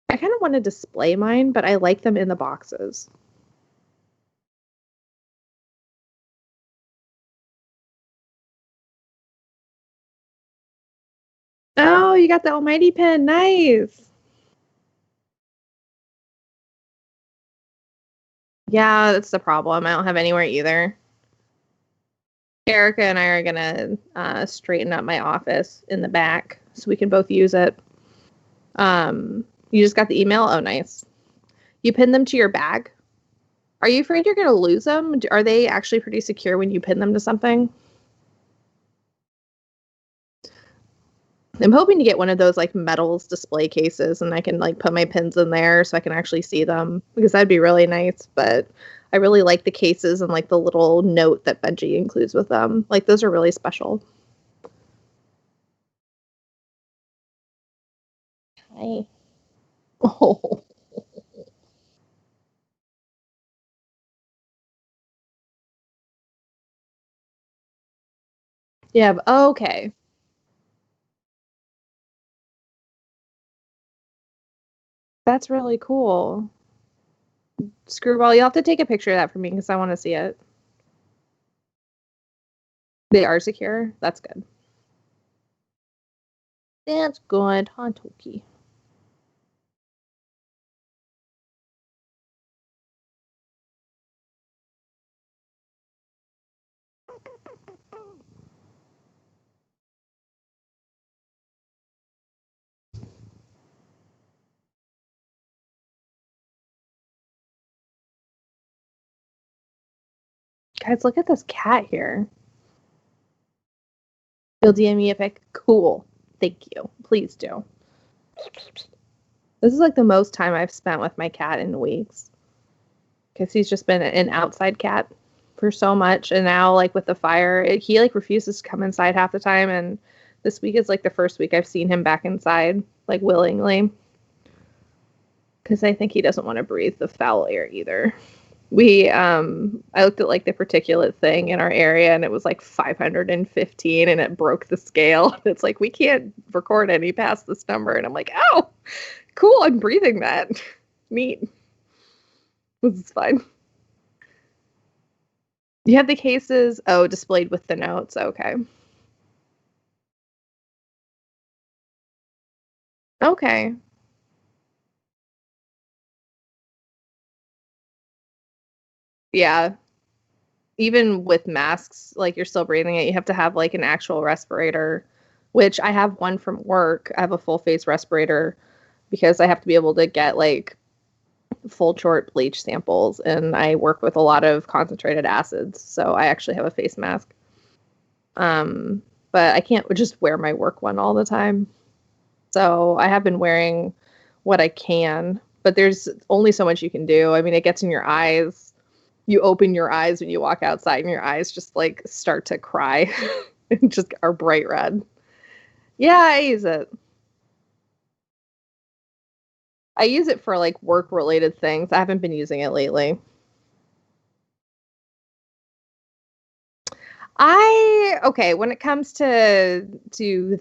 I kind of want to display mine, but I like them in the boxes. Oh, you got the almighty pin. Nice. Yeah, that's the problem. I don't have anywhere either. Erica and I are gonna straighten up my office in the back so we can both use it. You just got the email? Oh, nice. You pin them to your bag? Are you afraid you're gonna lose them? Are they actually pretty secure when you pin them to something? I'm hoping to get one of those like metals display cases and I can like put my pins in there so I can actually see them because that'd be really nice. But I really like the cases and like the little note that Benji includes with them. Like those are really special. Hi. Oh. Yeah. Okay. That's really cool. Screwball, you'll have to take a picture of that for me because I want to see it. They are secure. That's good. That's good, huh, Toki? Guys, look at this cat here. You'll DM me a pic? Cool. Thank you. Please do. This is like the most time I've spent with my cat in weeks. Because he's just been an outside cat for so much. And now, like, with the fire, he, like, refuses to come inside half the time. And this week is, like, the first week I've seen him back inside, like, willingly. Because I think he doesn't want to breathe the foul air either. I looked at like the particulate thing in our area and it was like 515 and it broke the scale. It's like we can't record any past this number and I'm like, oh, cool, I'm breathing that. Neat. This is fine. You have the cases displayed with the notes. Okay. Okay. Yeah. Even with masks, like you're still breathing it, you have to have like an actual respirator, which I have one from work. I have a full face respirator because I have to be able to get like full chort bleach samples and I work with a lot of concentrated acids, so I actually have a face mask. But I can't just wear my work one all the time. So I have been wearing what I can, but there's only so much you can do. I mean, it gets in your eyes. You open your eyes when you walk outside and your eyes just like start to cry and just are bright red. Yeah, I use it. I use it for like work related things. I haven't been using it lately. When it comes to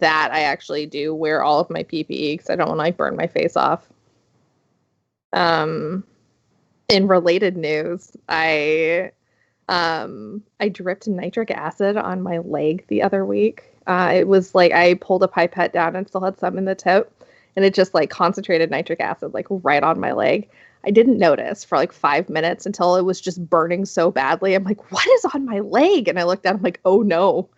that, I actually do wear all of my PPE because I don't want to like burn my face off. Um, in related news, I dripped nitric acid on my leg the other week. It was like I pulled a pipette down and still had some in the tip, and it just like concentrated nitric acid like right on my leg. I didn't notice for like 5 minutes until it was just burning so badly. I'm like, what is on my leg? And I looked down, I'm like, oh no.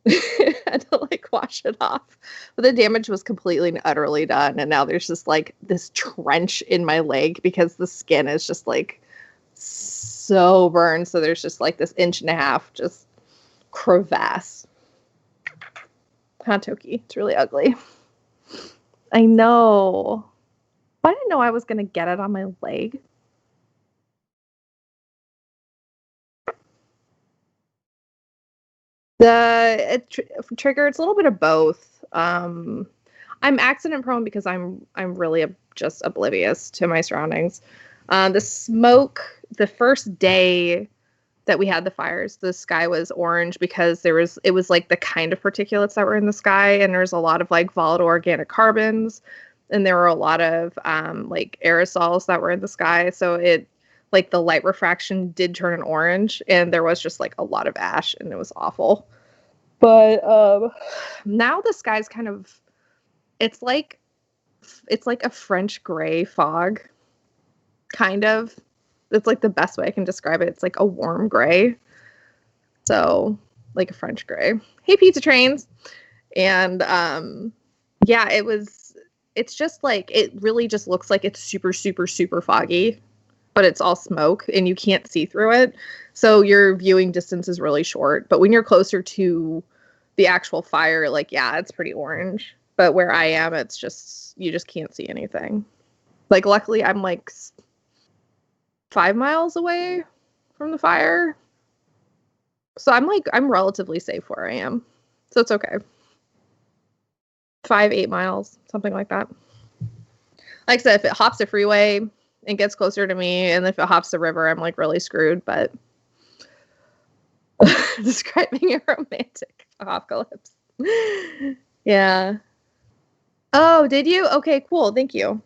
I had to like wash it off. But the damage was completely and utterly done. And now there's just like this trench in my leg because the skin is just like so burned. So there's just like this 1.5 inch just crevasse. Huh, Toki? It's really ugly. I know. I didn't know I was going to get it on my leg. Trigger, it's a little bit of both. I'm accident prone because I'm really just oblivious to my surroundings. The smoke, the first day that we had the fires, the sky was orange because it was like the kind of particulates that were in the sky, and there's a lot of like volatile organic carbons, and there were a lot of like aerosols that were in the sky. So it like the light refraction did turn an orange, and there was just like a lot of ash, and it was awful. But now the sky's kind of it's like a French gray fog, kind of. It's like the best way I can describe it. It's like a warm gray. So, like a French gray. Hey, pizza trains. And yeah, it's just like, it really just looks like it's super, super, super foggy, but it's all smoke and you can't see through it. So your viewing distance is really short. But when you're closer to the actual fire, like, yeah, it's pretty orange. But where I am, it's just, you just can't see anything. Like, luckily, I'm like 5 miles away from the fire. So I'm relatively safe where I am. So it's okay. 8 miles, something like that. Like I said, if it hops the freeway and gets closer to me, and if it hops the river, I'm like really screwed, but describing a romantic apocalypse. Yeah. Oh, did you? Okay, cool. Thank you.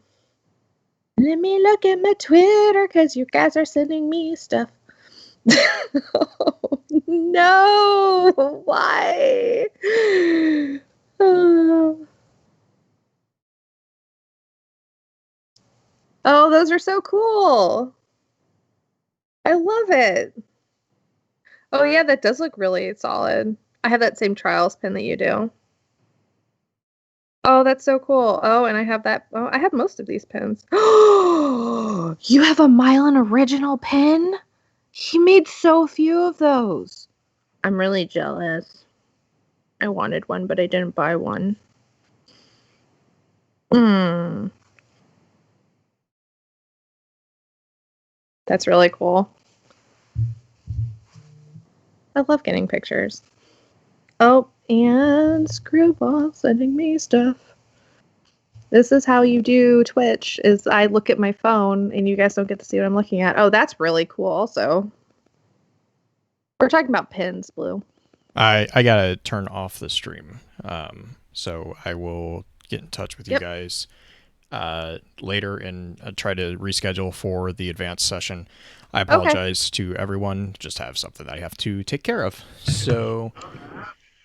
Let me look at my Twitter because you guys are sending me stuff. No, why? Oh, those are so cool. I love it. Oh, yeah, that does look really solid. I have that same Trials pin that you do. Oh, that's so cool. Oh, and I have that. Oh, I have most of these pins. Oh, you have a Mylan original pin? He made so few of those. I'm really jealous. I wanted one, but I didn't buy one. That's really cool. I love getting pictures. Oh, and Screwball sending me stuff. This is how you do Twitch, is I look at my phone and you guys don't get to see what I'm looking at. Oh, that's really cool also. We're talking about pins, Blue. I gotta turn off the stream. So I will get in touch with you guys later and try to reschedule for the advanced session. I apologize to everyone. Just have something that I have to take care of. So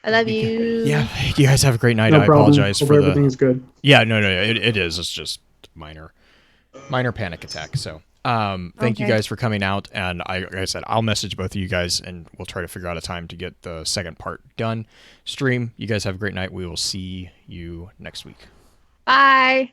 I love you. Yeah, you guys have a great night. No I problem. apologize Hope for everything's good. Yeah, no, it is. It's just minor panic attack. So thank you guys for coming out, and like I said, I'll message both of you guys and we'll try to figure out a time to get the second part done. Stream, you guys have a great night. We will see you next week. Bye.